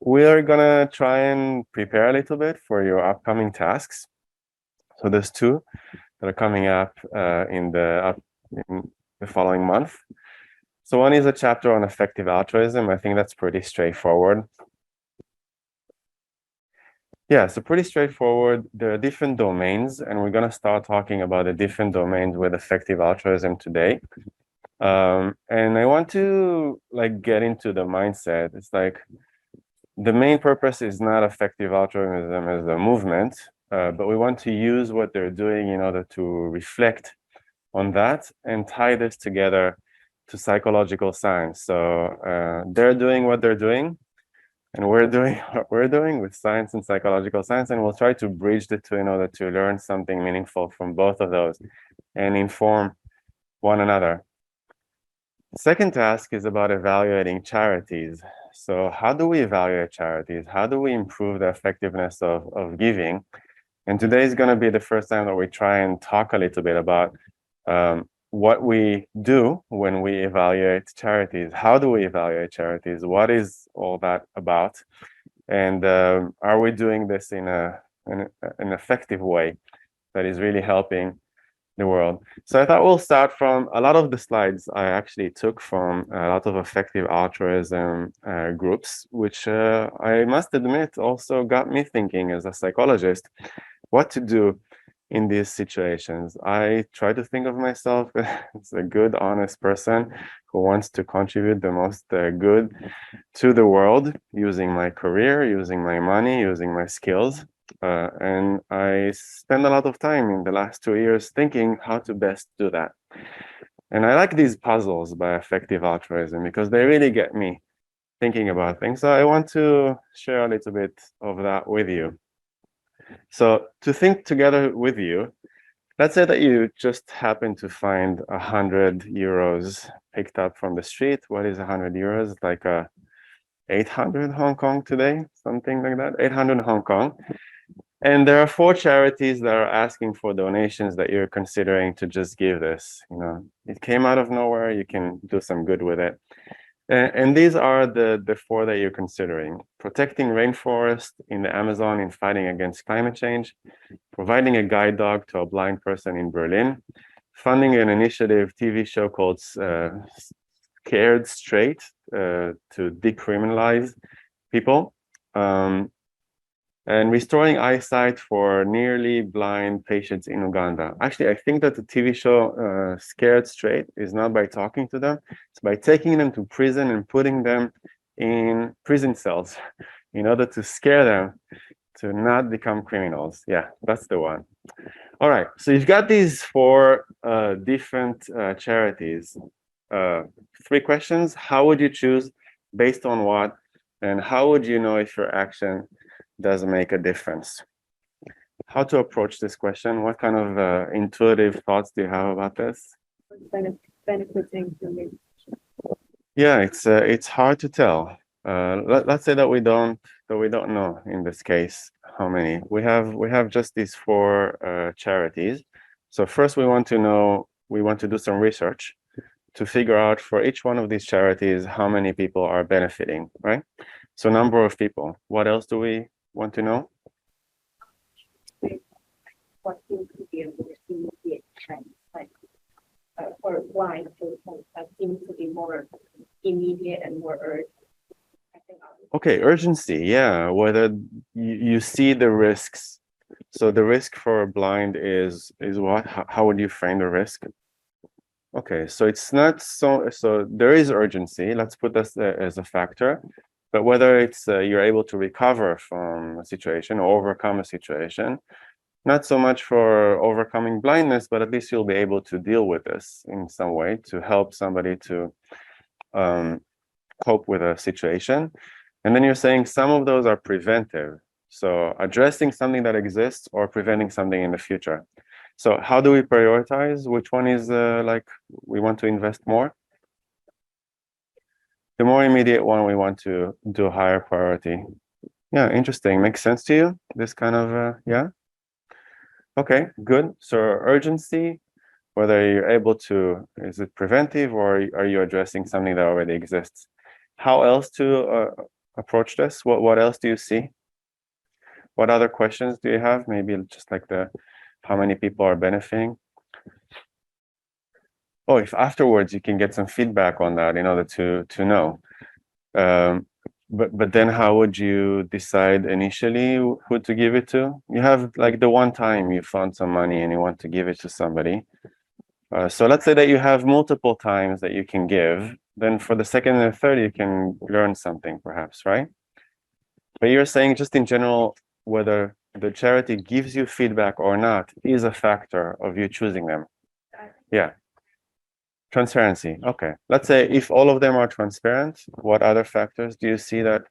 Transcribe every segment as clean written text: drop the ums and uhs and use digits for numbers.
we're gonna try and prepare a little bit for your upcoming tasks. So there's two that are coming up in the following month. So one is a chapter on effective altruism. I think that's pretty straightforward. Yeah, so pretty straightforward. There are different domains, and we're gonna start talking about the different domains with effective altruism today. And I want to get into the mindset. It's like the main purpose is not effective altruism as a movement, but we want to use what they're doing in order to reflect on that and tie this together to psychological science. So they're doing what they're doing, and we're doing what we're doing with science and psychological science, and we'll try to bridge the two in order to learn something meaningful from both of those and inform one another. The second task is about evaluating charities. So how do we evaluate charities? How do we improve the effectiveness of giving? And today is going to be the first time that we try and talk a little bit about what we do when we evaluate charities. How do we evaluate charities? What is all that about? And are we doing this in an effective way that is really helping the world? So I thought we'll start from a lot of the slides I actually took from a lot of effective altruism groups, which I must admit also got me thinking as a psychologist what to do in these situations. I try to think of myself as a good, honest person who wants to contribute the most good to the world using my career, using my money, using my skills. And I spend a lot of time in the last 2 years thinking how to best do that. And I like these puzzles by effective altruism because they really get me thinking about things. So I want to share a little bit of that with you. So to think together with you, let's say that you just happen to find 100 euros picked up from the street. What is 100 euros? Like 800 Hong Kong today, something like that, 800 Hong Kong. And there are 4 charities that are asking for donations that you're considering to just give this. It came out of nowhere. You can do some good with it. And these are the 4 that you're considering: protecting rainforest in the Amazon in fighting against climate change, providing a guide dog to a blind person in Berlin, funding an initiative TV show called Scared Straight to decriminalize people, and restoring eyesight for nearly blind patients in Uganda. Actually, I think that the TV show Scared Straight is not by talking to them, it's by taking them to prison and putting them in prison cells in order to scare them to not become criminals. Yeah, that's the one. All right, so you've got these 4 different charities. 3 questions. How would you choose? Based on what? And how would you know if your action does make a difference? How to approach this question? What kind of intuitive thoughts do you have about this? Benefiting from it. Yeah, it's hard to tell. Let's say that we don't know in this case how many. We have just these 4 charities. So first we want to do some research to figure out for each one of these charities how many people are benefiting, right? So number of people. What else do we want to know? What seems to be a more immediate trend, like for blind people, that seems to be more immediate and more urgent. Okay, urgency, yeah. Whether you see the risks. So the risk for a blind is what? How would you frame the risk? Okay, so it's not so there is urgency. Let's put this as a factor. But whether it's you're able to recover from a situation or overcome a situation, not so much for overcoming blindness, but at least you'll be able to deal with this in some way to help somebody to cope with a situation. And then you're saying some of those are preventive. So addressing something that exists or preventing something in the future. So how do we prioritize? Which one is we want to invest more? The more immediate one, we want to do a higher priority. Yeah, interesting. Makes sense to you? This kind of, yeah? Okay, good. So urgency, whether you're able to, is it preventive or are you addressing something that already exists? How else to approach this? What else do you see? What other questions do you have? Maybe just like the how many people are benefiting. Oh, if afterwards you can get some feedback on that in order to know. But then how would you decide initially who to give it to? You have like the one time you found some money and you want to give it to somebody. So let's say that you have multiple times that you can give. Then for the second and third, you can learn something perhaps, right? But you're saying just in general, whether the charity gives you feedback or not is a factor of you choosing them. Yeah. Transparency. Okay. Let's say if all of them are transparent, what other factors do you see that?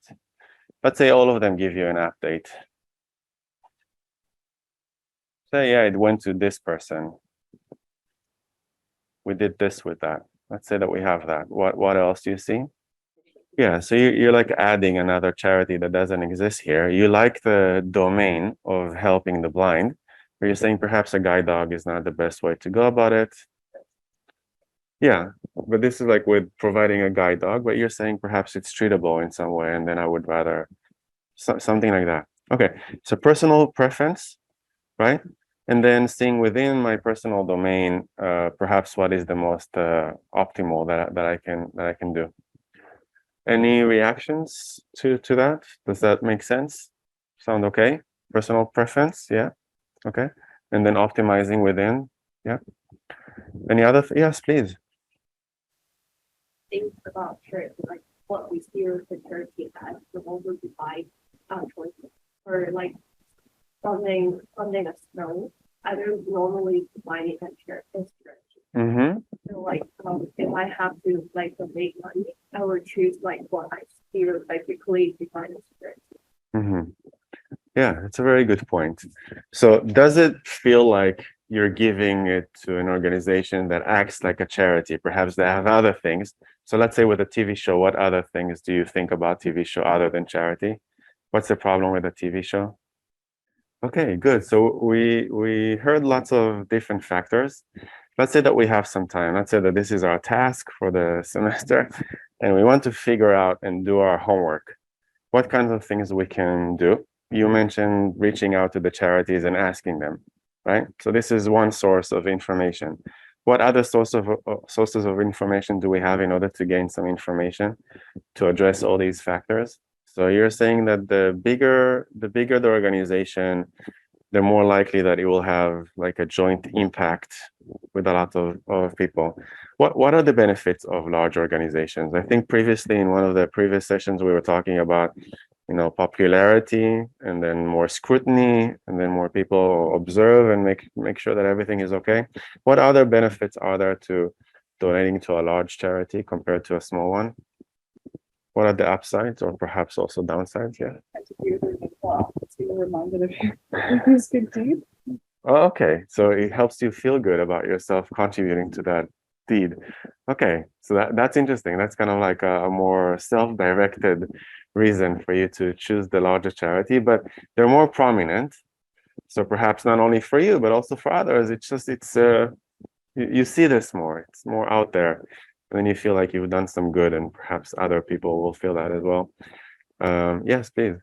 Let's say all of them give you an update. Say, yeah, it went to this person. We did this with that. Let's say that we have that. What else do you see? Yeah, so you're like adding another charity that doesn't exist here. You like the domain of helping the blind, but you're saying perhaps a guide dog is not the best way to go about it. Yeah, but this is like with providing a guide dog, but you're saying perhaps it's treatable in some way, and then I would rather something like that. Okay, so personal preference, right? And then seeing within my personal domain, perhaps what is the most optimal that I can do. Any reactions to that? Does that make sense? Sound okay? Personal preference, yeah. Okay, and then optimizing within, yeah. Any other? Yes, please. Think about charity, like what we steer the charity as the over to buy choices or like funding a snow. I don't normally define it as charity. Mm-hmm. So like if I have to like make money, I would choose like what I steer basically define as charity. Mm-hmm. Yeah, that's a very good point. So does it feel like you're giving it to an organization that acts like a charity? Perhaps they have other things. So let's say with a TV show, what other things do you think about TV show other than charity? What's the problem with a TV show? Okay, good. So we heard lots of different factors. Let's say that we have some time. Let's say that this is our task for the semester, and we want to figure out and do our homework. What kinds of things we can do? You mentioned reaching out to the charities and asking them, right? So this is one source of information. What other sources of information do we have in order to gain some information to address all these factors? So you're saying that the bigger the organization, the more likely that it will have like a joint impact with a lot of people. What are the benefits of large organizations? I think previously in one of the previous sessions we were talking about, popularity and then more scrutiny and then more people observe and make sure that everything is okay. What other benefits are there to donating to a large charity compared to a small one? What are the upsides or perhaps also downsides? Yeah. You're reminded of your previous good deed. Oh, okay. So it helps you feel good about yourself contributing to that deed. Okay. So that's interesting. That's kind of like a more self-directed reason for you to choose the larger charity, but they're more prominent. So perhaps not only for you, but also for others. You see this more. It's more out there. And then you feel like you've done some good, and perhaps other people will feel that as well. Yes, please.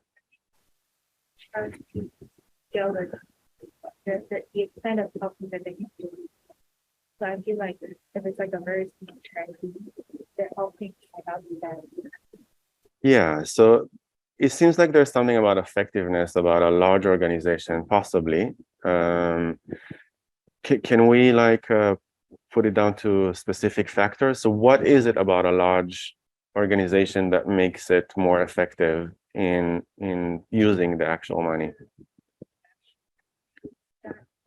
Charity Gilad, the extent of helping that they can do. So I feel like if it's like a very small charity, they're helping out that. Yeah, so it seems like there's something about effectiveness about a large organization, possibly. Can we like put it down to specific factors? So what is it about a large organization that makes it more effective in using the actual money?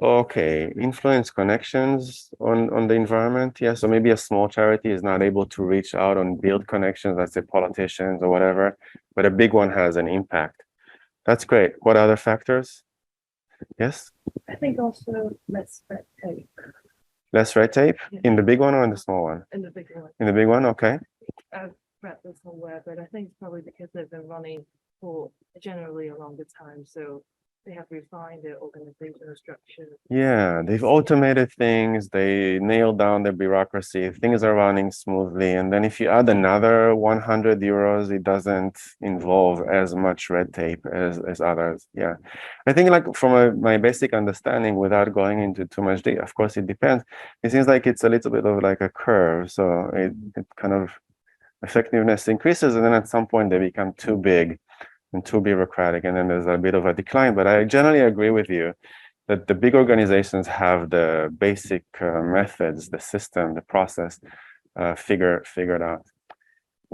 Okay, influence connections on the environment. Yeah, so maybe a small charity is not able to reach out and build connections, let's say politicians or whatever, but a big one has an impact. That's great. What other factors? Yes? I think also less red tape Less red tape in the big one or in the small one? in the bigger one. In the big one, okay. I've read this somewhere, but I think it's probably because they've been running for generally a longer time. So They have refined their organizational structure. Yeah, they've automated things, they nailed down the bureaucracy, things are running smoothly. And then if you add another 100 euros, it doesn't involve as much red tape as others. Yeah. I think like from my basic understanding, without going into too much detail, of course it depends. It seems like it's a little bit of like a curve. So it kind of effectiveness increases, and then at some point they become too big and too bureaucratic, and then there's a bit of a decline. But I generally agree with you that the big organizations have the basic methods, the system, the process figured out.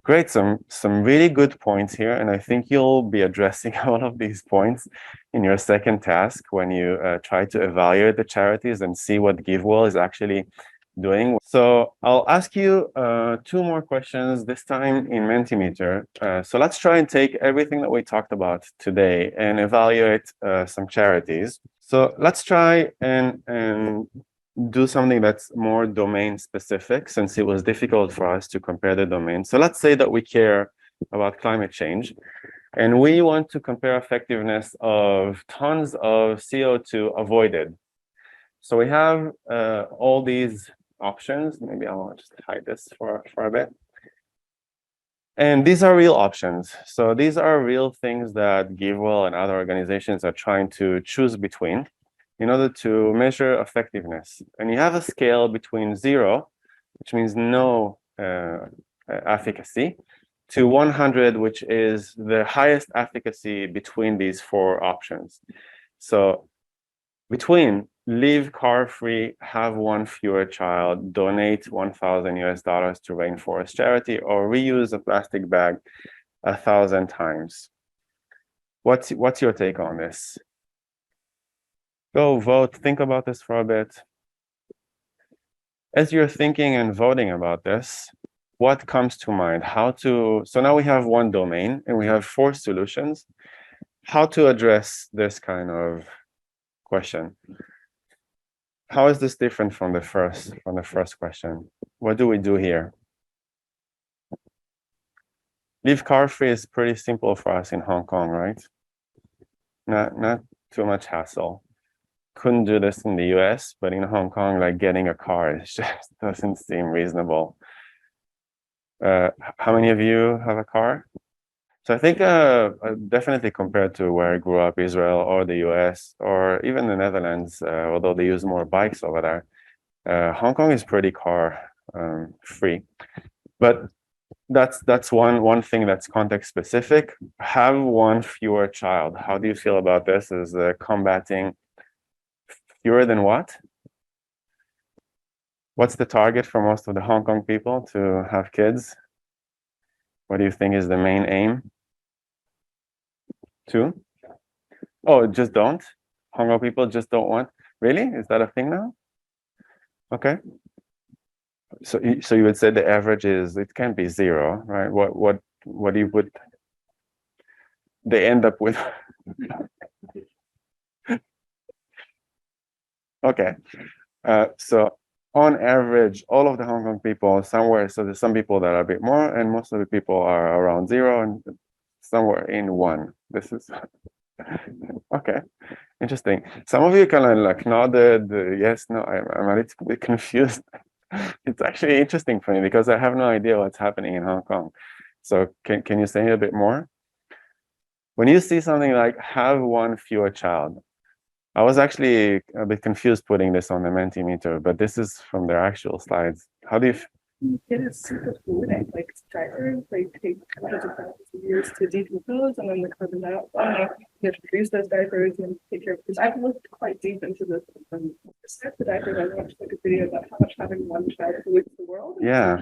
Great, some really good points here, and I think you'll be addressing all of these points in your second task when you try to evaluate the charities and see what GiveWell is actually doing. So I'll ask you two more questions, this time in Mentimeter. So let's try and take everything that we talked about today and evaluate some charities. So let's try and do something that's more domain specific, since it was difficult for us to compare the domains. So let's say that we care about climate change, and we want to compare effectiveness of tons of CO2 avoided. So we have all these options. Maybe I'll just hide this for a bit. And these are real options. So these are real things that GiveWell and other organizations are trying to choose between in order to measure effectiveness. And you have a scale between 0, which means no efficacy, to 100, which is the highest efficacy between these 4 options. So between live car-free, have 1 fewer child, donate 1,000 US dollars to rainforest charity, or reuse a plastic bag 1,000 times. What's your take on this? Go vote, think about this for a bit. As you're thinking and voting about this, what comes to mind? So now we have 1 domain and we have 4 solutions. How to address this kind of question? How is this different from the first question? What do we do here? Live car-free is pretty simple for us in Hong Kong, right? Not too much hassle. Couldn't do this in the US, but in Hong Kong, like getting a car is just doesn't seem reasonable. How many of you have a car? So I think definitely compared to where I grew up, Israel or the US or even the Netherlands, although they use more bikes over there, Hong Kong is pretty car free. But that's one thing that's context specific. Have 1 fewer child. How do you feel about this? Is combating fewer than what? What's the target for most of the Hong Kong people to have kids? What do you think is the main aim? 2? Oh, just don't? Hong Kong people just don't want? Really? Is that a thing now? Okay. So you would say the average is, it can't be 0, right? What do you put? They end up with. Okay. So on average, all of the Hong Kong people somewhere, so there's some people that are a bit more, and most of the people are around 0 and somewhere in 1. This is okay. Interesting. Some of you kind of like nodded yes, no. I'm a little bit confused. It's actually interesting for me because I have no idea what's happening in Hong Kong. So can you say a bit more? When you see something like have 1 fewer child, I was actually a bit confused putting this on the Mentimeter, but this is from their actual slides. How do you? It is super polluting. Like drivers, they take hundreds of thousands of years to decompose, and then the carbon dioxide. You have to produce those diapers and take care of. Because I've looked quite deep into this. And the diapers, I watched like a video about how much having 1 child pollutes the world. Yeah.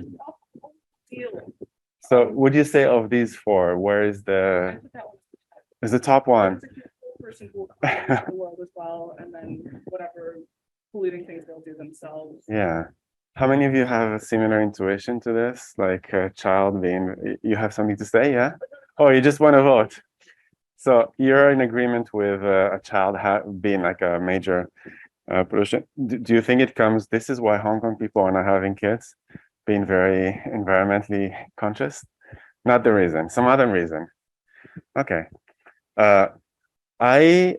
Deal. So would you say of these 4, where is is the top one? Person who will pollute the world as well, and then whatever polluting things they'll do themselves. Yeah. How many of you have a similar intuition to this? Like a child being, you have something to say, yeah? Oh, you just want to vote. So you're in agreement with a child being like a major pollution. Do you think it comes, this is why Hong Kong people are not having kids, being very environmentally conscious? Not the reason, some other reason. Okay. my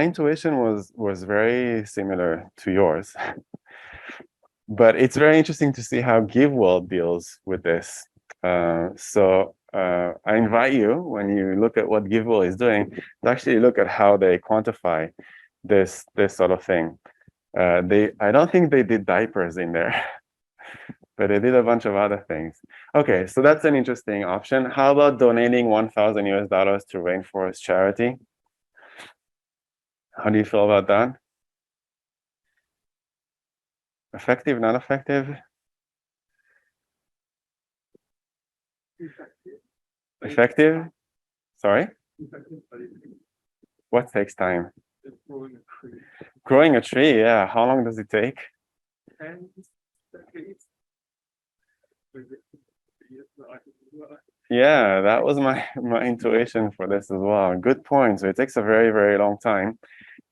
intuition was very similar to yours, but it's very interesting to see how GiveWell deals with this. I invite you, when you look at what GiveWell is doing, to actually look at how they quantify this sort of thing. I don't think they did diapers in there, but they did a bunch of other things. Okay, so that's an interesting option. How about donating $1,000 to rainforest charity? How do you feel about that? Effective, not effective? Effective? Sorry? What takes time? Growing a tree, yeah. How long does it take? Yeah, that was my intuition for this as well. Good point. So it takes a very, very long time.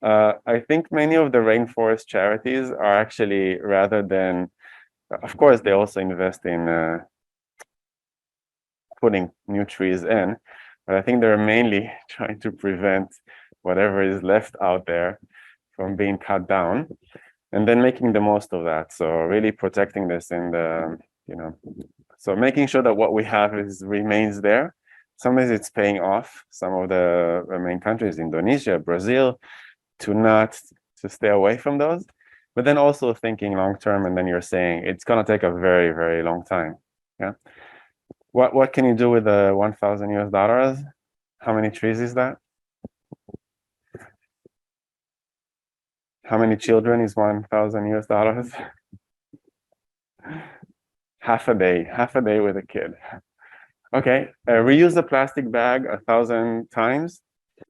I think many of the rainforest charities are actually, rather than, of course, they also invest in putting new trees in, but I think they're mainly trying to prevent whatever is left out there from being cut down, and then making the most of that. So really protecting this in the, so making sure that what we have remains there. Sometimes it's paying off some of the main countries, Indonesia, Brazil, to stay away from those, but then also thinking long term. And then you're saying it's gonna take a very, very long time. Yeah. What can you do with the $1,000? How many trees is that? How many children is $1,000? Half a day with a kid. Okay, reuse the plastic bag 1,000 times.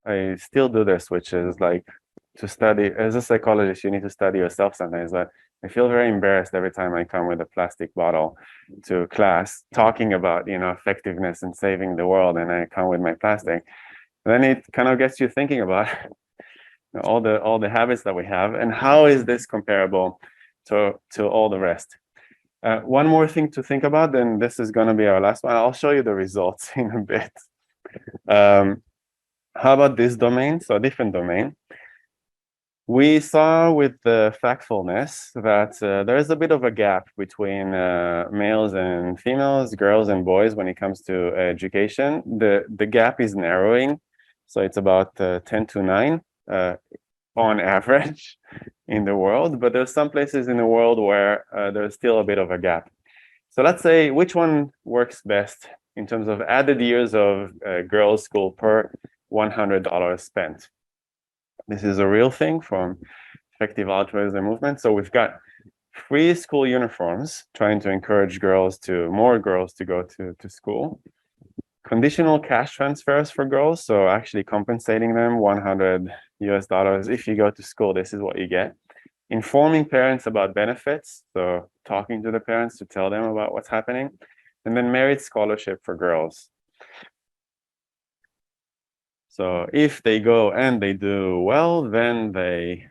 I still do this, which is like to study. As a psychologist, you need to study yourself sometimes. But I feel very embarrassed every time I come with a plastic bottle to class, talking about effectiveness and saving the world, and I come with my plastic. Then it kind of gets you thinking about all the habits that we have, and how is this comparable to all the rest. One more thing to think about, then this is going to be our last one. I'll show you the results in a bit. How about this domain? So a different domain. We saw with the factfulness that there is a bit of a gap between males and females, girls and boys when it comes to education. The gap is narrowing, so it's about 10 to 9 on average in the world, but there's some places in the world where there's still a bit of a gap. So let's say which one works best in terms of added years of girls' school per $100 spent. This is a real thing from effective altruism movement. So we've got free school uniforms, trying to encourage more girls to go to school. Conditional cash transfers for girls, so actually compensating them $100 if you go to school. This is what you get. Informing parents about benefits, so talking to the parents to tell them about what's happening, and then merit scholarship for girls. So if they go and they do well, then they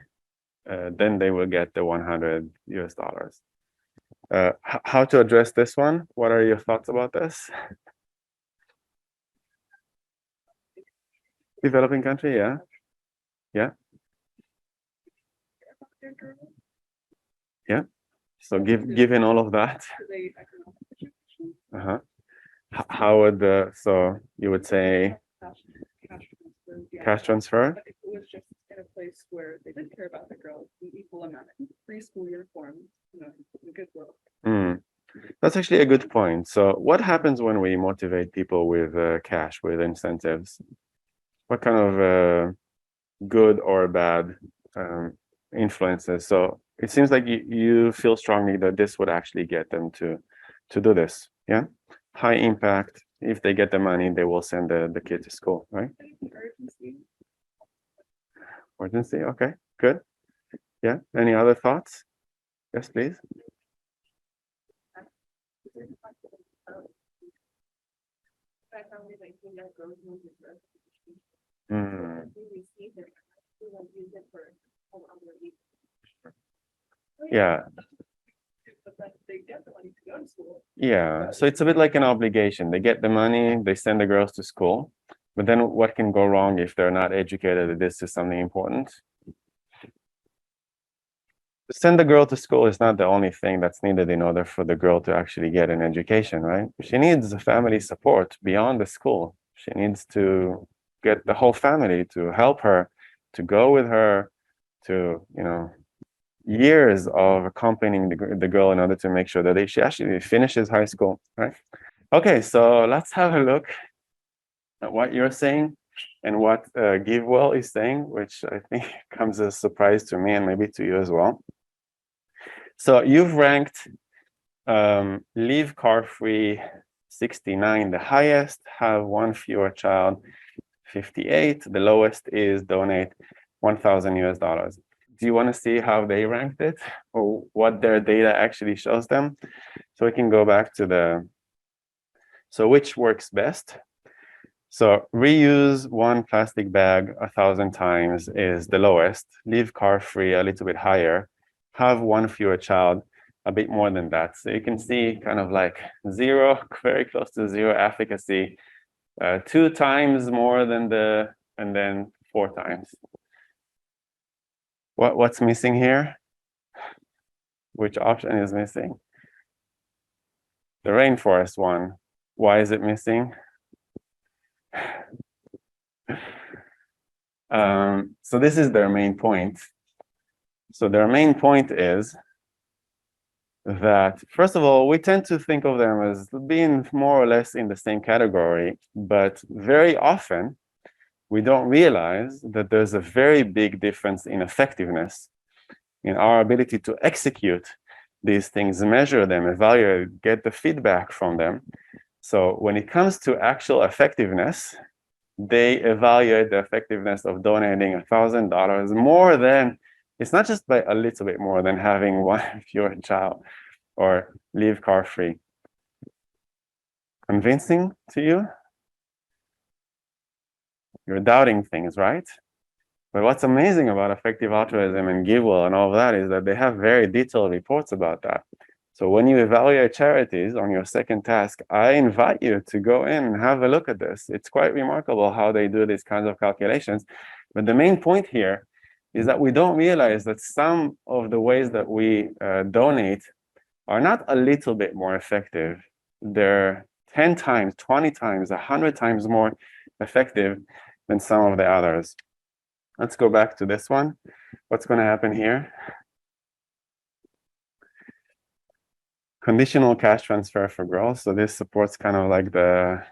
will get the $100. How to address this one? What are your thoughts about this? Developing country, yeah, yeah, yeah. So given all of that, how would so you would say cash transfer? But if it was just in a place where they did care about the girls, the equal amount, free school uniforms, a good world. That's actually a good point. So what happens when we motivate people with cash, with incentives? What kind of good or bad influences? So it seems like you feel strongly that this would actually get them to do this. Yeah, high impact. If they get the money, they will send the kid to school, right? Urgency. Okay, good. Yeah. Any other thoughts? Yes, please. Yeah. Yeah. So it's a bit like an obligation. They get the money, they send the girls to school. But then what can go wrong if they're not educated that this is something important? To send the girl to school is not the only thing that's needed in order for the girl to actually get an education, right? She needs family support beyond the school. She needs to get the whole family to help her, to go with her, to, years of accompanying the girl in order to make sure that she actually finishes high school, right? Okay, so let's have a look at what you're saying and what GiveWell is saying, which I think comes as a surprise to me and maybe to you as well. So you've ranked leave car-free 69 the highest, have one fewer child 58, the lowest is donate 1,000 US dollars. Do you want to see how they ranked it or what their data actually shows them? So we can go back to so which works best? So reuse one plastic bag 1,000 times is the lowest, leave car free a little bit higher, have one fewer child a bit more than that. So you can see kind of like zero, very close to zero efficacy, 2 times more than and then 4 times. What's missing here? Which option is missing? The rainforest one. Why is it missing? So this is their main point. So their main point is that, first of all, we tend to think of them as being more or less in the same category, but very often we don't realize that there's a very big difference in effectiveness, in our ability to execute these things, measure them, evaluate, get the feedback from them. So when it comes to actual effectiveness, they evaluate the effectiveness of donating $1,000 more than, it's not just by a little bit more than having one fewer child or leave car free. Convincing to you? You're doubting things, right? But what's amazing about effective altruism and GiveWell and all of that is that they have very detailed reports about that. So when you evaluate charities on your second task, I invite you to go in and have a look at this. It's quite remarkable how they do these kinds of calculations. But the main point here is that we don't realize that some of the ways that we donate are not a little bit more effective. They're 10 times, 20 times, 100 times more effective than some of the others. Let's go back to this one. What's going to happen here? Conditional cash transfer for girls. So this supports kind of like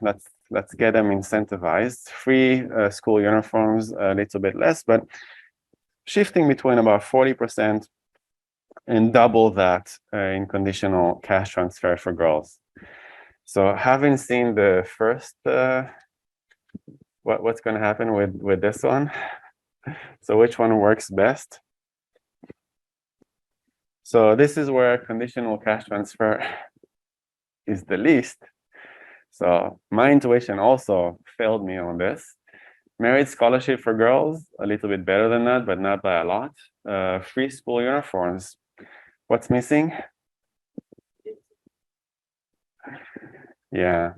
let's get them incentivized. Free school uniforms, a little bit less, but shifting between about 40% and double that in conditional cash transfer for girls. So having seen the first, what's going to happen with this one? So which one works best? So this is where conditional cash transfer is the least. So my intuition also failed me on this. Merit scholarship for girls, a little bit better than that, but not by a lot. Free school uniforms. What's missing? Yeah.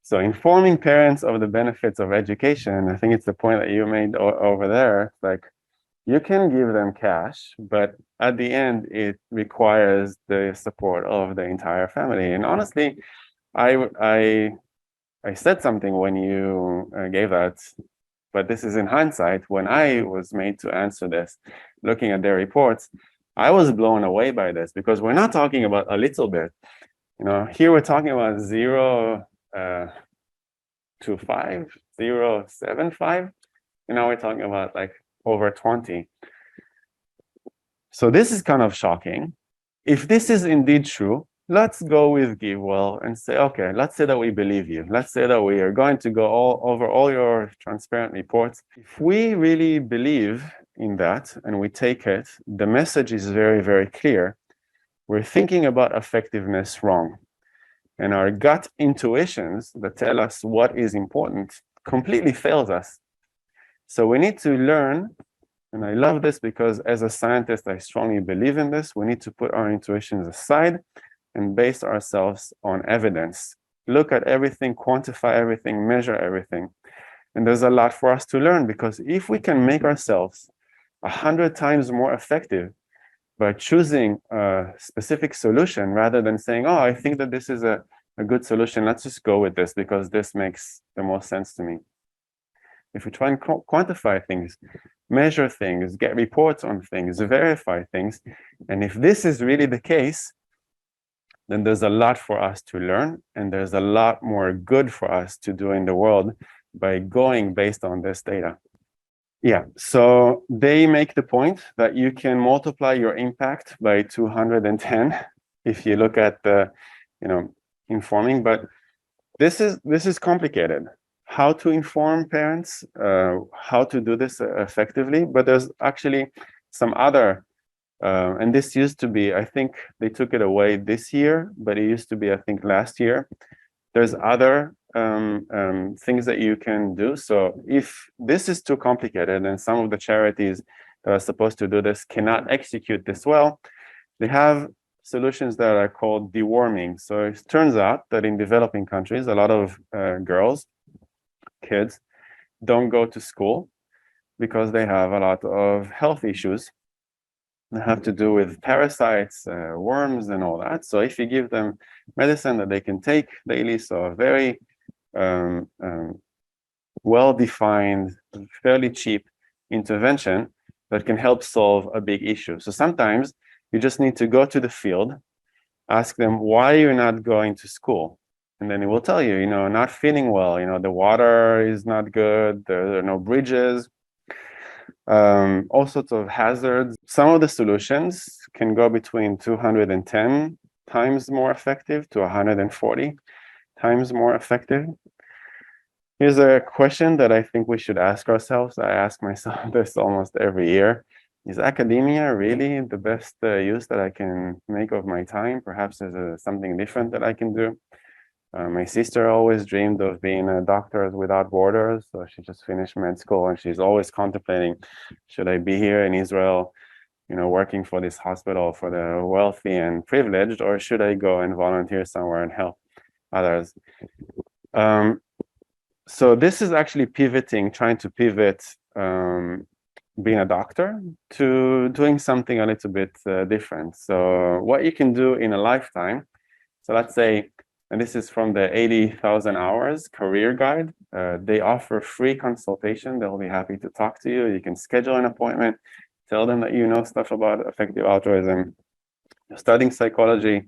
So informing parents of the benefits of education, I think it's the point that you made over there. Like, you can give them cash, but at the end, it requires the support of the entire family. And honestly, I said something when you gave that, but this is in hindsight. When I was made to answer this, looking at their reports, I was blown away by this because we're not talking about a little bit. Here we're talking about 0 to 5, 0, 7, 5. And now we're talking about like over 20. So this is kind of shocking. If this is indeed true, let's go with GiveWell and say, okay, let's say that we believe you. Let's say that we are going to go over all your transparent reports. If we really believe in that and we take it, the message is very, very clear. We're thinking about effectiveness wrong. And our gut intuitions that tell us what is important completely fails us. So we need to learn, and I love this because as a scientist, I strongly believe in this. We need to put our intuitions aside and base ourselves on evidence. Look at everything, quantify everything, measure everything. And there's a lot for us to learn, because if we can make ourselves 100 times more effective by choosing a specific solution rather than saying, oh, I think that this is a good solution, let's just go with this because this makes the most sense to me. If we try and quantify things, measure things, get reports on things, verify things, and if this is really the case, then there's a lot for us to learn, and there's a lot more good for us to do in the world by going based on this data. Yeah, so they make the point that you can multiply your impact by 210 if you look at the, informing, but this is complicated. How to inform parents, how to do this effectively, but there's actually some other, and this used to be, I think they took it away this year, but it used to be, I think, last year. There's other things that you can do. So if this is too complicated and some of the charities that are supposed to do this cannot execute this well, they have solutions that are called deworming. So it turns out that in developing countries, a lot of kids don't go to school because they have a lot of health issues that have to do with parasites, worms, and all that. So if you give them medicine that they can take daily, so a very well-defined, fairly cheap intervention that can help solve a big issue. So sometimes you just need to go to the field, ask them why you're not going to school. And then it will tell you, not feeling well, the water is not good, there are no bridges, all sorts of hazards. Some of the solutions can go between 210 times more effective to 140 times more effective. Here's a question that I think we should ask ourselves. I ask myself this almost every year. Is academia really the best use that I can make of my time? Perhaps there's something different that I can do. My sister always dreamed of being a doctor without borders. So she just finished med school and she's always contemplating, should I be here in Israel, working for this hospital for the wealthy and privileged, or should I go and volunteer somewhere and help others? So this is actually trying to pivot being a doctor to doing something a little bit different. So what you can do in a lifetime, so let's say, and this is from the 80,000 hours career guide, they offer free consultation. They'll be happy to talk to you. You can schedule an appointment, tell them that you know stuff about effective altruism, studying psychology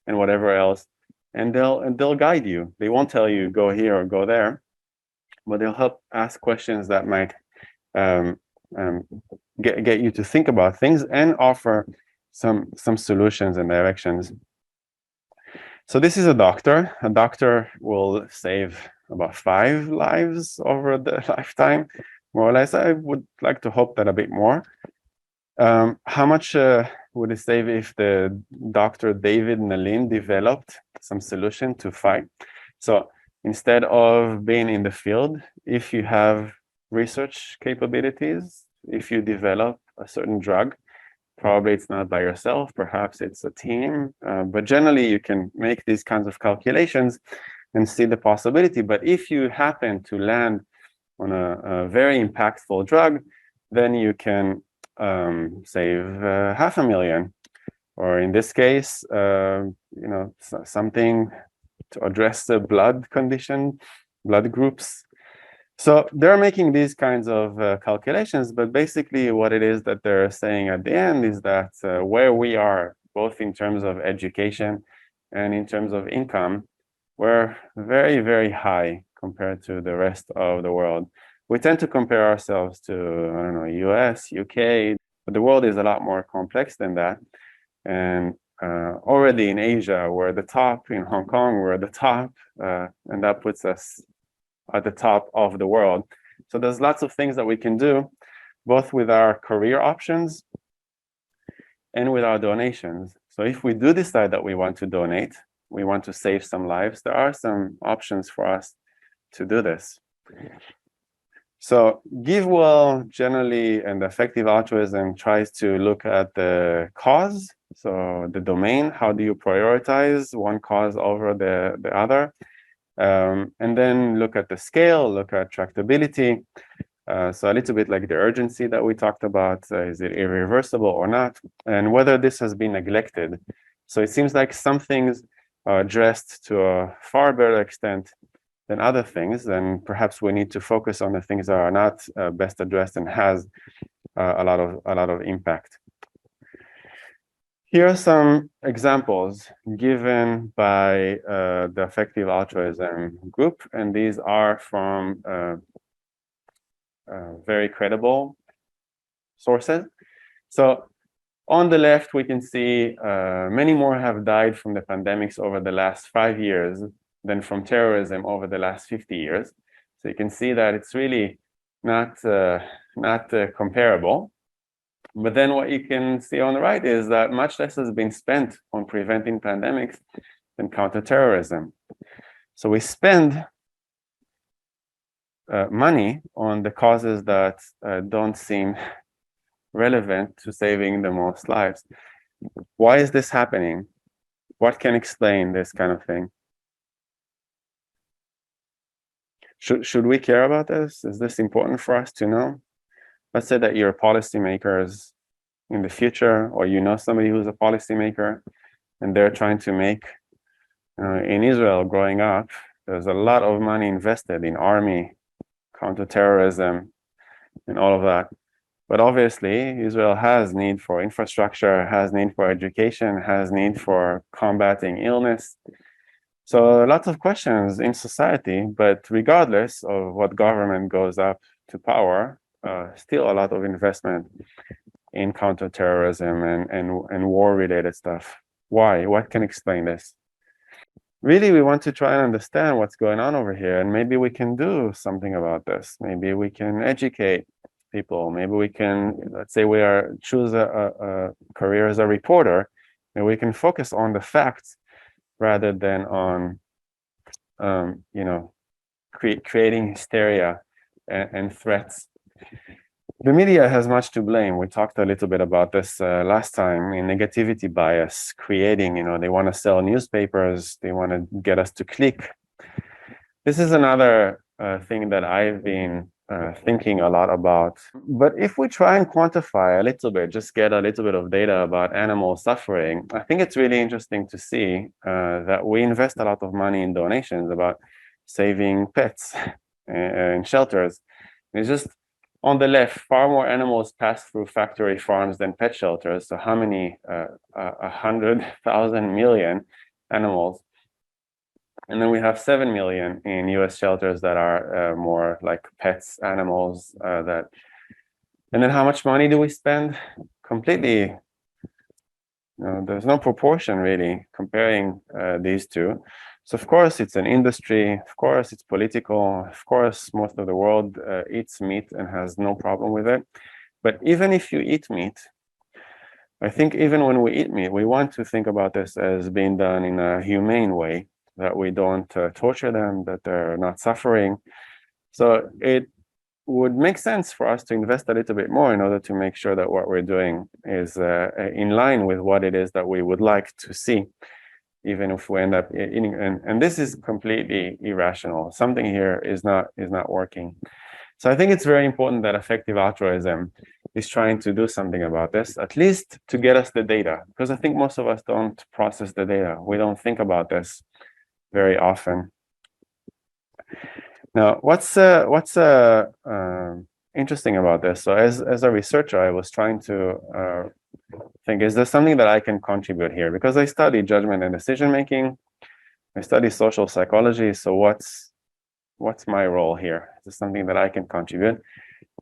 and whatever else, and they'll guide you. They won't tell you go here or go there, but they'll help ask questions that might get you to think about things and offer some solutions and directions. So this is a doctor. A doctor will save about 5 lives over the lifetime, more or less. I would like to hope that a bit more. How much would it save if the Dr. David Nalin developed some solution to fight? So instead of being in the field, if you have research capabilities, if you develop a certain drug, probably it's not by yourself, perhaps it's a team, but generally you can make these kinds of calculations and see the possibility. But if you happen to land on a very impactful drug, then you can save 500,000, or in this case, something to address the blood condition, blood groups. So they're making these kinds of calculations, but basically what it is that they're saying at the end is that where we are, both in terms of education and in terms of income, we're very, very high compared to the rest of the world. We tend to compare ourselves to, I don't know, US, UK, but the world is a lot more complex than that. And already in Asia, we're at the top. In Hong Kong, we're at the top, and that puts us at the top of the world. So there's lots of things that we can do, both with our career options and with our donations. So if we do decide that we want to donate, we want to save some lives, there are some options for us to do this. So GiveWell generally and effective altruism tries to look at the cause, so the domain, how do you prioritize one cause over the other? And then look at the scale, look at tractability. So a little bit like the urgency that we talked about, is it irreversible or not? And whether this has been neglected. So it seems like some things are addressed to a far better extent than other things, and perhaps we need to focus on the things that are not best addressed and has a lot of impact. Here are some examples given by the Effective Altruism group, and these are from very credible sources. So on the left, we can see many more have died from the pandemics over the last 5 years than from terrorism over the last 50 years. So you can see that it's really not comparable. But then what you can see on the right is that much less has been spent on preventing pandemics than counterterrorism. So we spend money on the causes that don't seem relevant to saving the most lives. Why is this happening? What can explain this kind of thing? Should we care about this? Is this important for us to know? Let's say that you're policymakers in the future, or you know somebody who's a policymaker, and they're trying to make, in Israel growing up, there's a lot of money invested in army, counterterrorism, and all of that. But obviously, Israel has need for infrastructure, has need for education, has need for combating illness. So lots of questions in society, but regardless of what government goes up to power, still a lot of investment in counterterrorism and war-related stuff. Why? What can explain this? Really, we want to try and understand what's going on over here, and maybe we can do something about this. Maybe we can educate people. Maybe we can, let's say we choose a career as a reporter, and we can focus on the facts rather than on, creating hysteria and threats. The media has much to blame. We talked a little bit about this last time, in negativity bias, creating, they want to sell newspapers, they want to get us to click. This is another thing that I've been thinking a lot about. But if we try and quantify a little bit, just get a little bit of data about animal suffering, I think it's really interesting to see that we invest a lot of money in donations about saving pets in shelters. It's just on the left, far more animals pass through factory farms than pet shelters. So how many? 100,000 million animals. And then we have 7 million in US shelters that are more like pets, animals and then how much money do we spend? Completely, there's no proportion really comparing these two. So of course it's an industry, of course it's political, of course most of the world eats meat and has no problem with it. But even if you eat meat, I think even when we eat meat, we want to think about this as being done in a humane way, that we don't torture them, that they're not suffering. So it would make sense for us to invest a little bit more in order to make sure that what we're doing is in line with what it is that we would like to see, even if we end up eating. And this is completely irrational. Something here is not working. So I think it's very important that effective altruism is trying to do something about this, at least to get us the data, because I think most of us don't process the data. We don't think about this very often. Now, what's interesting about this? So as a researcher, I was trying to think, is there something that I can contribute here? Because I study judgment and decision making, I study social psychology. So what's my role here? Is there something that I can contribute?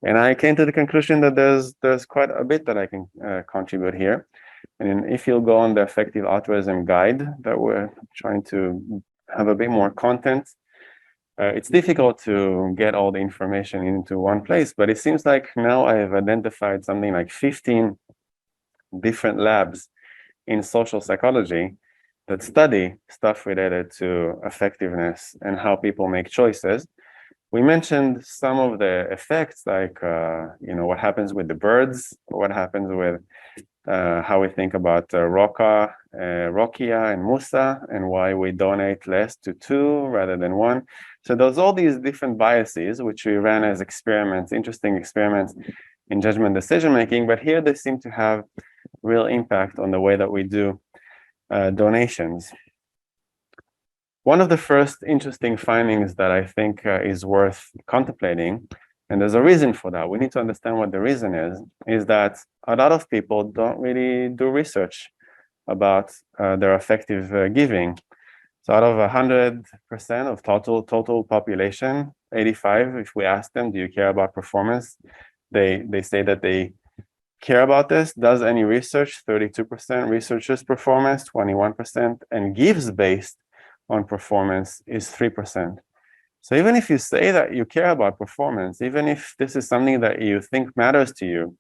And I came to the conclusion that there's quite a bit that I can contribute here. And if you'll go on the Effective Altruism guide that we're trying to have a bit more content, it's difficult to get all the information into one place, but it seems like now I have identified something like 15 different labs in social psychology that study stuff related to effectiveness and how people make choices. We mentioned some of the effects, like what happens with the birds, what happens with how we think about Rokia and Musa, and why we donate less to 2 rather than 1. So there's all these different biases which we ran as experiments, interesting experiments in judgment decision making, but here they seem to have real impact on the way that we do donations. One of the first interesting findings that I think is worth contemplating, and there's a reason for that, we need to understand what the reason is that a lot of people don't really do research about their effective giving. So out of 100% of total population, 85, if we ask them, do you care about performance? They say that they care about this. Does any research? 32% researches performance, 21%, and gives based on performance is 3%. So even if you say that you care about performance, even if this is something that you think matters to you,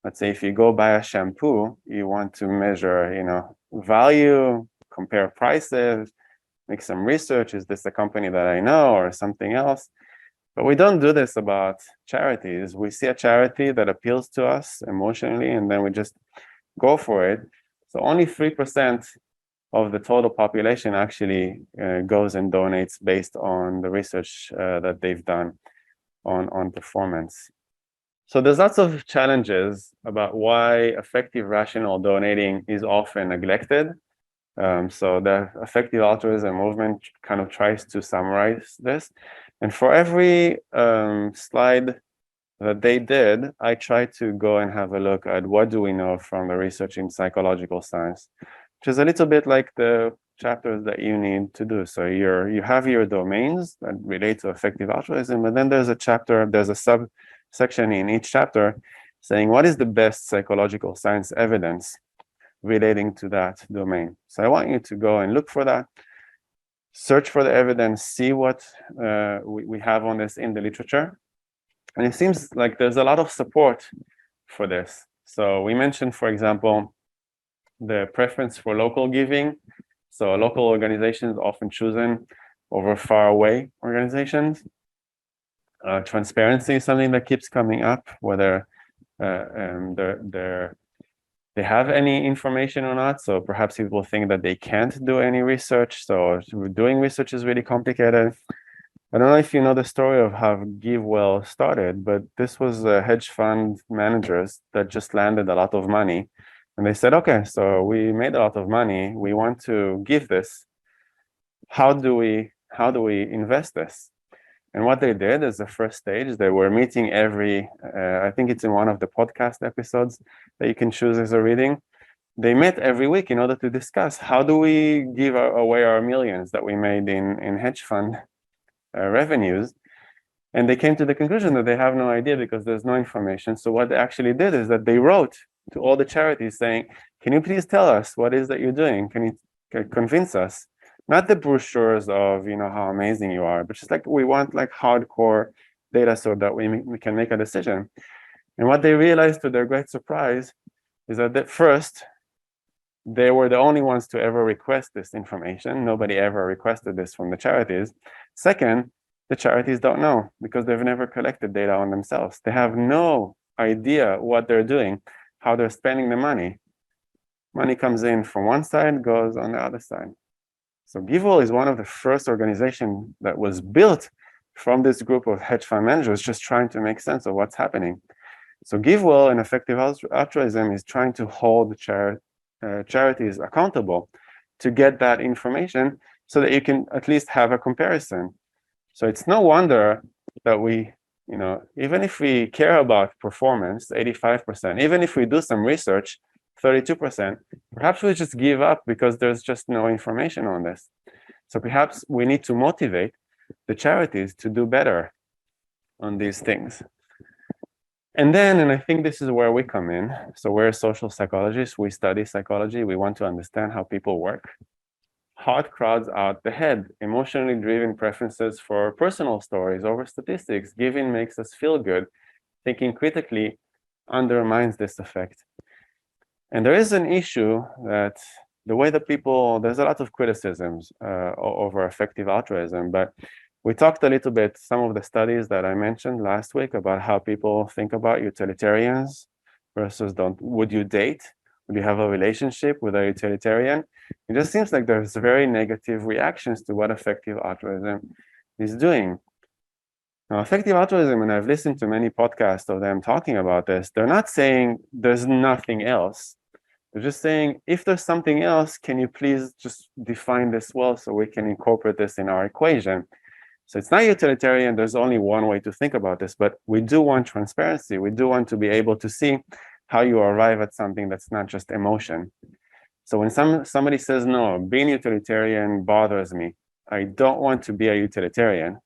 let's say if you go buy a shampoo, you want to measure, value, compare prices, make some research. Is this a company that I know or something else? But we don't do this about charities. We see a charity that appeals to us emotionally, and then we just go for it. So only 3% of the total population actually goes and donates based on the research that they've done on performance. So there's lots of challenges about why effective rational donating is often neglected. So the effective altruism movement kind of tries to summarize this. And for every slide that they did, I tried to go and have a look at what do we know from the research in psychological science, which is a little bit like the chapters that you need to do. So you have your domains that relate to effective altruism, but then there's a subsection in each chapter saying what is the best psychological science evidence relating to that domain. So I want you to go and look for that, search for the evidence, see what we have on this in the literature. And it seems like there's a lot of support for this. So we mentioned, for example, the preference for local giving. So local organizations often chosen over far away organizations. Transparency is something that keeps coming up, whether they have any information or not. So perhaps people think that they can't do any research. So doing research is really complicated. I don't know if you know the story of how GiveWell started, but this was hedge fund managers that just landed a lot of money. And they said, okay, so we made a lot of money. We want to give this. How do we invest this? And what they did is the first stage, they were meeting I think it's in one of the podcast episodes that you can choose as a reading. They met every week in order to discuss how do we give away our millions that we made in hedge fund revenues. And they came to the conclusion that they have no idea because there's no information. So what they actually did is that they wrote to all the charities saying, can you please tell us what is that you're doing? Can you convince us? Not the brochures of, how amazing you are, but just like we want like hardcore data so that we can make a decision. And what they realized to their great surprise is that at first, they were the only ones to ever request this information. Nobody ever requested this from the charities. Second, the charities don't know because they've never collected data on themselves. They have no idea what they're doing, how they're spending the money. Money comes in from one side, goes on the other side. So GiveWell is one of the first organizations that was built from this group of hedge fund managers just trying to make sense of what's happening. So GiveWell and effective altruism is trying to hold charities accountable to get that information so that you can at least have a comparison. So it's no wonder that we, even if we care about performance, 85%, even if we do some research, 32%, perhaps we just give up because there's just no information on this. So perhaps we need to motivate the charities to do better on these things. And I think this is where we come in. So we're social psychologists. We study psychology. We want to understand how people work. Heart crowds out the head. Emotionally driven preferences for personal stories over statistics. Giving makes us feel good. Thinking critically undermines this effect. And there is an issue that the way that there's a lot of criticisms over effective altruism, but we talked a little bit, some of the studies that I mentioned last week about how people think about utilitarians versus would you date Would you have a relationship with a utilitarian? It just seems like there's very negative reactions to what effective altruism is doing. Now, effective altruism, and I've listened to many podcasts of them talking about this, they're not saying there's nothing else. They're just saying, if there's something else, can you please just define this well so we can incorporate this in our equation? So it's not utilitarian. There's only one way to think about this, but we do want transparency. We do want to be able to see how you arrive at something that's not just emotion. So when somebody says, no, being utilitarian bothers me, I don't want to be a utilitarian,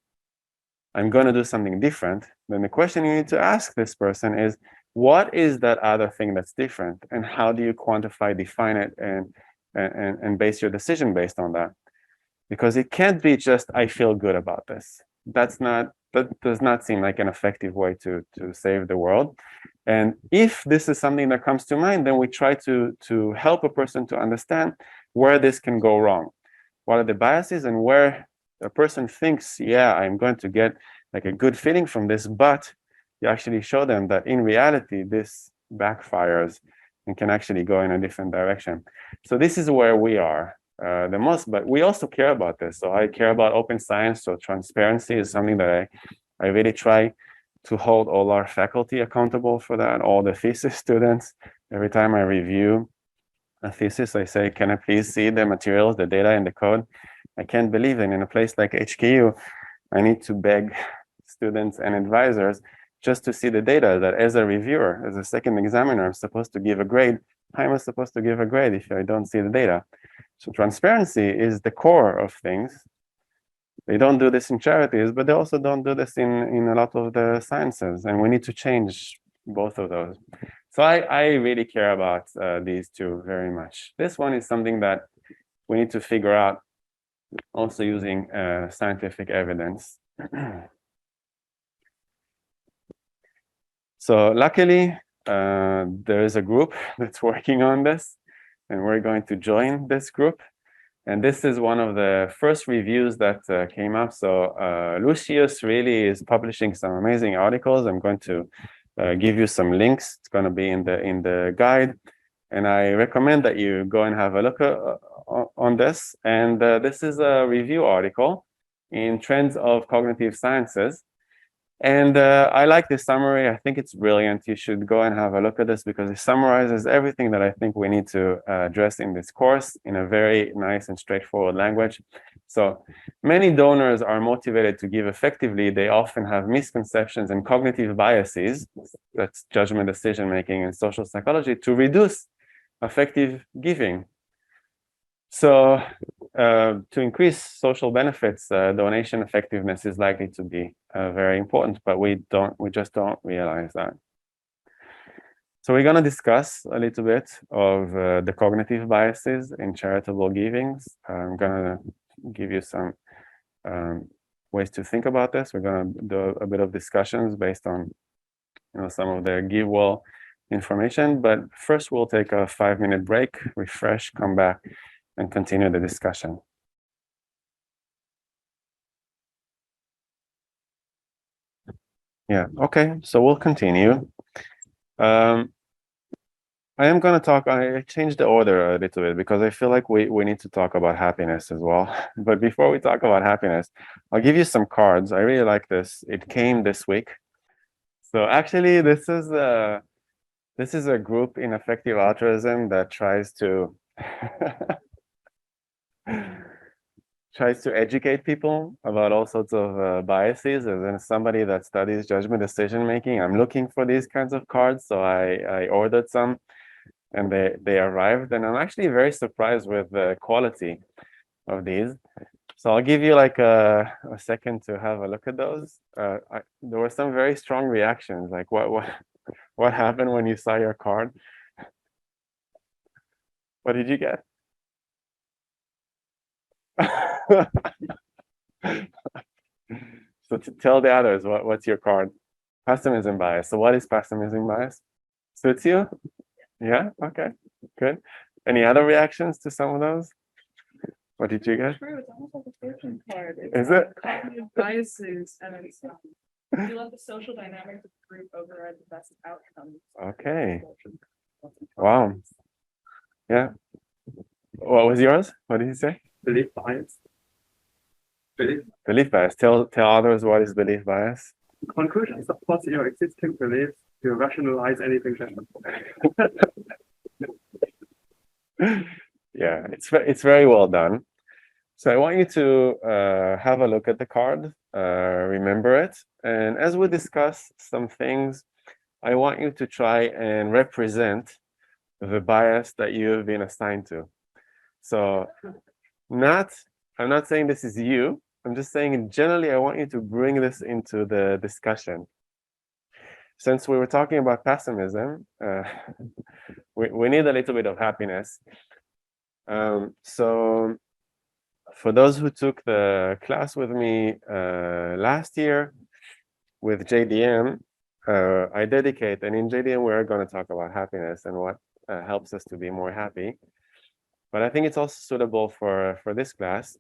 I'm going to do something different, then the question you need to ask this person is, what is that other thing that's different? And how do you quantify, define it, and base your decision based on that? Because it can't be just, I feel good about this. That does not seem like an effective way to save the world. And if this is something that comes to mind, then we try to help a person to understand where this can go wrong. What are the biases and where a person thinks, yeah, I'm going to get like a good feeling from this, but you actually show them that in reality, this backfires and can actually go in a different direction. So this is where we are the most, but we also care about this. So I care about open science. So transparency is something that I really try to hold all our faculty accountable for that, all the thesis students. Every time I review a thesis, I say, can I please see the materials, the data, and the code? I can't believe that in a place like HKU, I need to beg students and advisors just to see the data, that as a reviewer, as a second examiner, I'm supposed to give a grade. How am I supposed to give a grade if I don't see the data? So transparency is the core of things. They don't do this in charities, but they also don't do this in a lot of the sciences, and we need to change both of those. So I really care about these two very much. This one is something that we need to figure out also using scientific evidence. So luckily, there is a group that's working on this, and we're going to join this group. And this is one of the first reviews that came up. So Lucius really is publishing some amazing articles. I'm going to give you some links. It's going to be in the guide. And I recommend that you go and have a look on this. And this is a review article in Trends of Cognitive Sciences. And I like this summary. I think it's brilliant. You should go and have a look at this because it summarizes everything that I think we need to address in this course in a very nice and straightforward language. So many donors are motivated to give effectively. They often have misconceptions and cognitive biases, that's judgment, decision-making, and social psychology, to reduce effective giving. So to increase social benefits, donation effectiveness is likely to be very important, but we just don't realize that. So we're going to discuss a little bit of the cognitive biases in charitable givings. I'm going to give you some ways to think about this. We're going to do a bit of discussions based on some of the GiveWell information, but first we'll take a 5-minute break, refresh, come back, and continue the discussion. Yeah, okay, so we'll continue. I am going to talk, I changed the order a little bit because I feel like we need to talk about happiness as well. But before we talk about happiness, I'll give you some cards. I really like this. It came this week. So actually, this is a group in effective altruism that tries to educate people about all sorts of biases. As somebody that studies judgment decision making, I'm looking for these kinds of cards. So I ordered some, and they arrived, and I'm actually very surprised with the quality of these. So I'll give you like a second to have a look at those. There were some very strong reactions. Like what happened when you saw your card? What did you get? So to tell the others what's your card. Pessimism bias. So what is pessimism bias? Suits you? Yeah, okay, good. Any other reactions to some of those? What did you get? True, it's almost like a fortune card. Is it? Cognitive biases and it's you let the social dynamics of the group override the best outcomes. Okay. Wow. Yeah. What was yours? What did you say? Belief bias. Belief bias. Tell others what is belief bias. Conclusion supports your existing beliefs to rationalize anything that. Yeah, it's very well done. So I want you to have a look at the card, remember it, and as we discuss some things, I want you to try and represent the bias that you've been assigned to. So I'm not saying this is you, I'm just saying generally I want you to bring this into the discussion. Since we were talking about pessimism, we need a little bit of happiness. So for those who took the class with me last year with JDM, I dedicate, and in JDM we're going to talk about happiness and what helps us to be more happy. But I think it's also suitable for this class.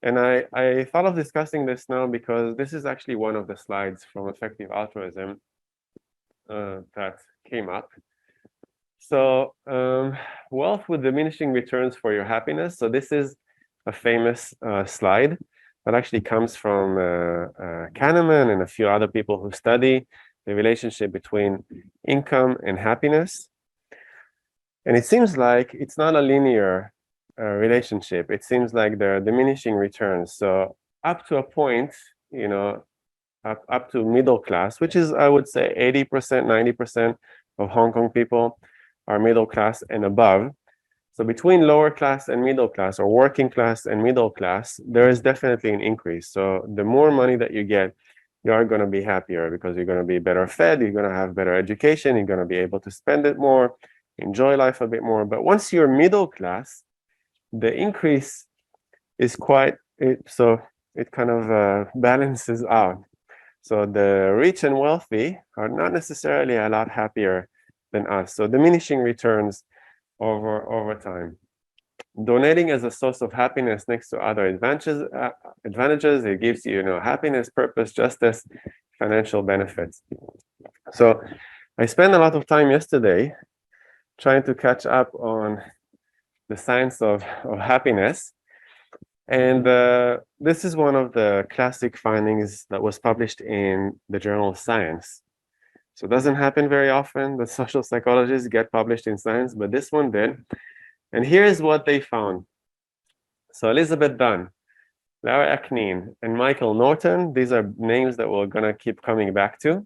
And I thought of discussing this now because this is actually one of the slides from Effective Altruism that came up. So wealth with diminishing returns for your happiness. So this is a famous slide that actually comes from Kahneman and a few other people who study the relationship between income and happiness. And it seems like it's not a linear relationship. It seems like there are diminishing returns. So up to a point, you know, up to middle class, which is, I would say, 80%, 90% of Hong Kong people are middle class and above. So between lower class and middle class, or working class and middle class, there is definitely an increase. So the more money that you get, you are going to be happier because you're going to be better fed, you're going to have better education, you're going to be able to spend it more, enjoy life a bit more. But once you're middle class, the increase is so it kind of balances out. So the rich and wealthy are not necessarily a lot happier than us. So diminishing returns over time. Donating as a source of happiness next to other advantages, it gives you, happiness, purpose, justice, financial benefits. So I spent a lot of time yesterday trying to catch up on the science of happiness. And this is one of the classic findings that was published in the journal Science. So it doesn't happen very often that social psychologists get published in Science, but this one did. And here's what they found. So Elizabeth Dunn, Lara Aknin, and Michael Norton, these are names that we're going to keep coming back to.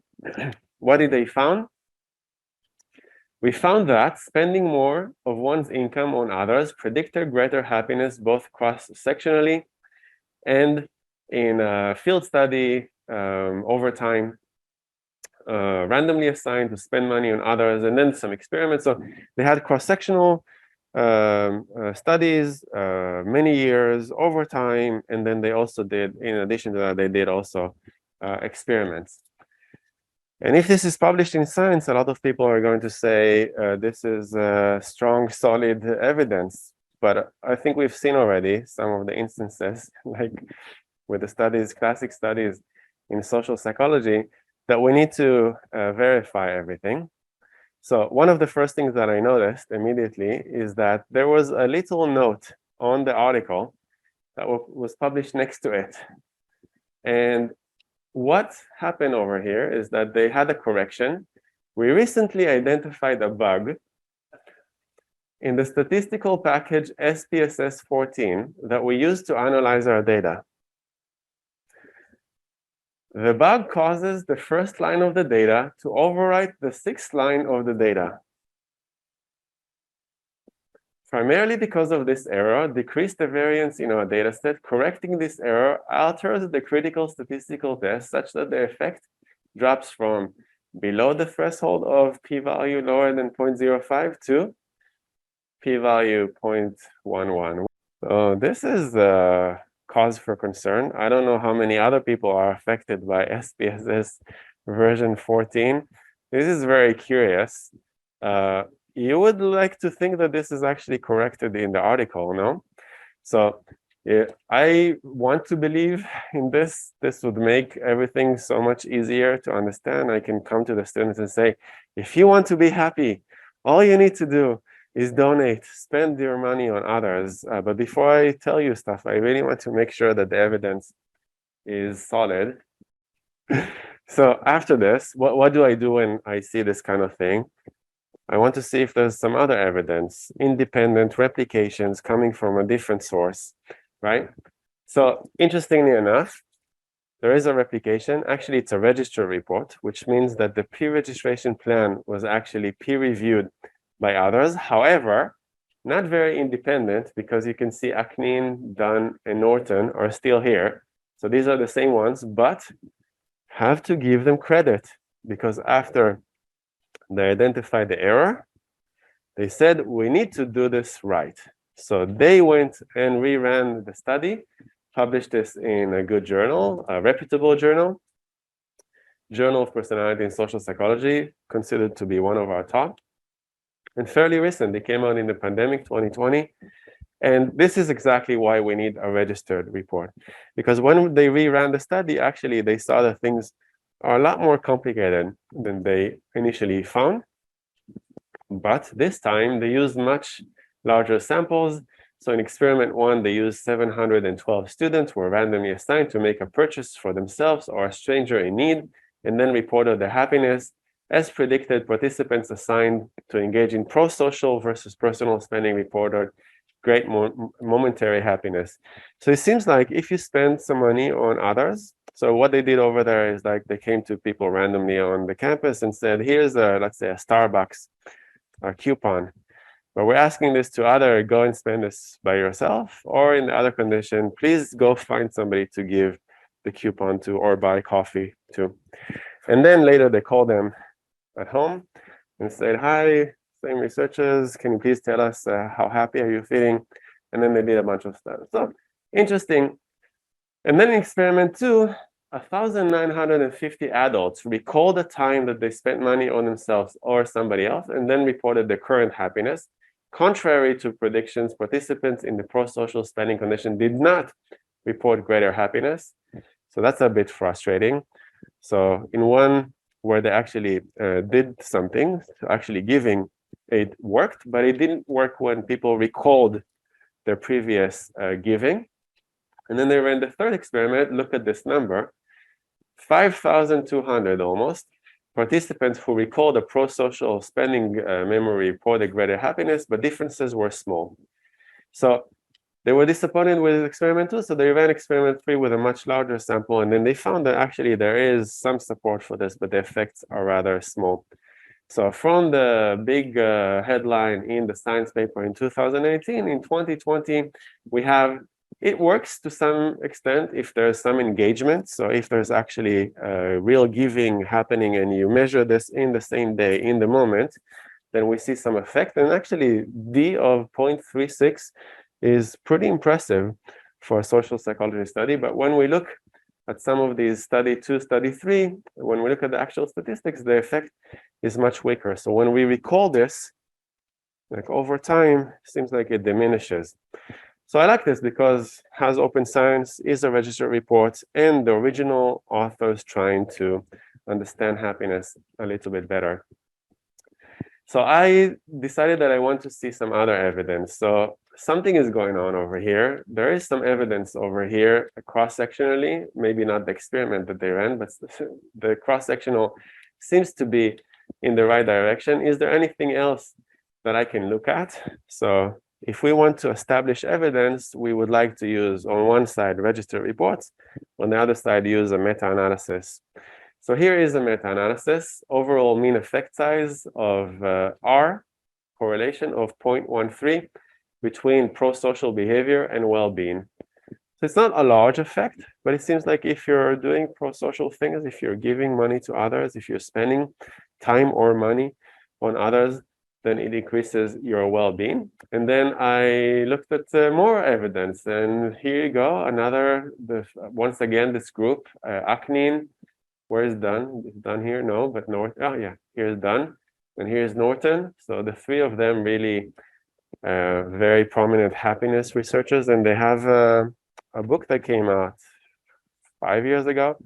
What did they found? We found that spending more of one's income on others predicted greater happiness both cross-sectionally and in a field study over time, randomly assigned to spend money on others, and then some experiments. So they had cross-sectional studies, many years over time, and then they also did, in addition to that, they did also experiments. And if this is published in Science, a lot of people are going to say this is strong, solid evidence. But I think we've seen already some of the instances, like with the studies, classic studies in social psychology, that we need to verify everything. So one of the first things that I noticed immediately is that there was a little note on the article that was published next to it. And what happened over here is that they had a correction. We recently identified a bug in the statistical package SPSS 14 that we use to analyze our data. The bug causes the first line of the data to overwrite the sixth line of the data. Primarily because of this error, decrease the variance in our data set. Correcting this error alters the critical statistical test such that the effect drops from below the threshold of p-value lower than 0.05 to p-value 0.11. So this is a cause for concern. I don't know how many other people are affected by SPSS version 14. This is very curious. You would like to think that this is actually corrected in the article, no? So I want to believe in this. This would make everything so much easier to understand. I can come to the students and say, if you want to be happy, all you need to do is donate, spend your money on others. But before I tell you stuff, I really want to make sure that the evidence is solid. So after this, what do I do when I see this kind of thing? I want to see if there's some other evidence, independent replications coming from a different source, right? So interestingly enough, there is a replication. Actually, it's a register report, which means that the pre-registration plan was actually peer-reviewed by others. However, not very independent, because you can see Aknin, Dunn, and Norton are still here. So these are the same ones, but have to give them credit, because after they identified the error, they said, we need to do this right. So they went and reran the study, published this in a good journal, a reputable journal, Journal of Personality and Social Psychology, considered to be one of our top, and fairly recent. They came out in the pandemic 2020. And this is exactly why we need a registered report. Because when they reran the study, actually, they saw that things are a lot more complicated than they initially found. But this time, they used much larger samples. So in experiment 1, they used 712 students who were randomly assigned to make a purchase for themselves or a stranger in need, and then reported their happiness. As predicted, participants assigned to engage in pro-social versus personal spending reported great momentary happiness. So it seems like if you spend some money on others, so what they did over there is like they came to people randomly on the campus and said, here's a, let's say, a Starbucks coupon, but we're asking this to either go and spend this by yourself, or in the other condition, please go find somebody to give the coupon to or buy coffee to. And then later they called them at home and said, hi, same researchers, can you please tell us how happy are you feeling? And then they did a bunch of stuff. So interesting. And then in experiment 2, 1,950 adults recalled the time that they spent money on themselves or somebody else, and then reported their current happiness. Contrary to predictions, participants in the pro-social spending condition did not report greater happiness. So that's a bit frustrating. So in one where they actually did something, so actually giving, it worked, but it didn't work when people recalled their previous giving. And then they ran the third experiment, look at this number, 5,200 almost, participants who recalled a pro-social spending memory reported greater happiness, but differences were small. So they were disappointed with experiment 2, so they ran experiment 3 with a much larger sample, and then they found that actually there is some support for this, but the effects are rather small. So from the big headline in the Science paper in 2018, in 2020, we have, it works to some extent if there's some engagement. So if there's actually real giving happening and you measure this in the same day, in the moment, then we see some effect. And actually D of 0.36 is pretty impressive for a social psychology study. But when we look at some of these study 2, study 3, when we look at the actual statistics, the effect is much weaker. So when we recall this, like over time, seems like it diminishes. So I like this because has open science, is a registered report, and the original authors trying to understand happiness a little bit better. So I decided that I want to see some other evidence. So something is going on over here. There is some evidence over here cross-sectionally, maybe not the experiment that they ran, but the cross-sectional seems to be in the right direction. Is there anything else that I can look at? So if we want to establish evidence, we would like to use on one side registered reports, on the other side use a meta-analysis. So here is a meta-analysis, overall mean effect size of R, correlation of 0.13 between pro-social behavior and well-being. So it's not a large effect, but it seems like if you're doing pro-social things, if you're giving money to others, if you're spending time or money on others, then it increases your well-being. And then I looked at more evidence, and here you go, another, once again, this group, Aknin, where is Dunn? Is Dunn here? No, but Norton, oh yeah, here's Dunn, and here's Norton. So the three of them really very prominent happiness researchers, and they have a book that came out 5 years ago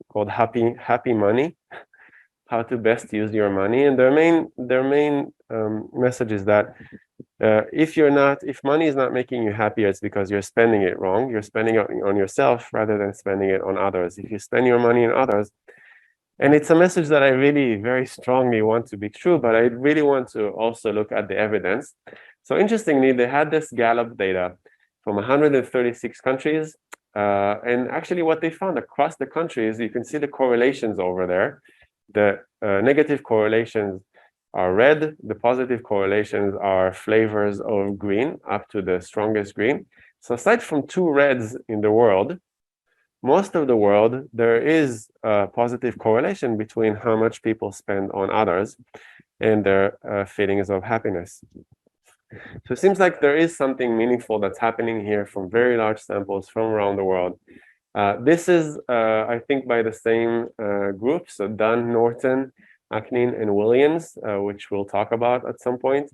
called Happy Money, How to Best Use Your Money. And their main message is that if money is not making you happier, it's because you're spending it wrong. You're spending it on yourself rather than spending it on others. If you spend your money on others, and it's a message that I really very strongly want to be true, but I really want to also look at the evidence. So interestingly, they had this Gallup data from 136 countries. And actually what they found across the countries, you can see the correlations over there. The negative correlations are red, the positive correlations are flavors of green, up to the strongest green. So aside from 2 reds in the world, most of the world, there is a positive correlation between how much people spend on others and their feelings of happiness. So it seems like there is something meaningful that's happening here from very large samples from around the world. This is, I think, by the same group, so Dunn, Norton, Aknin, and Williams, which we'll talk about at some point,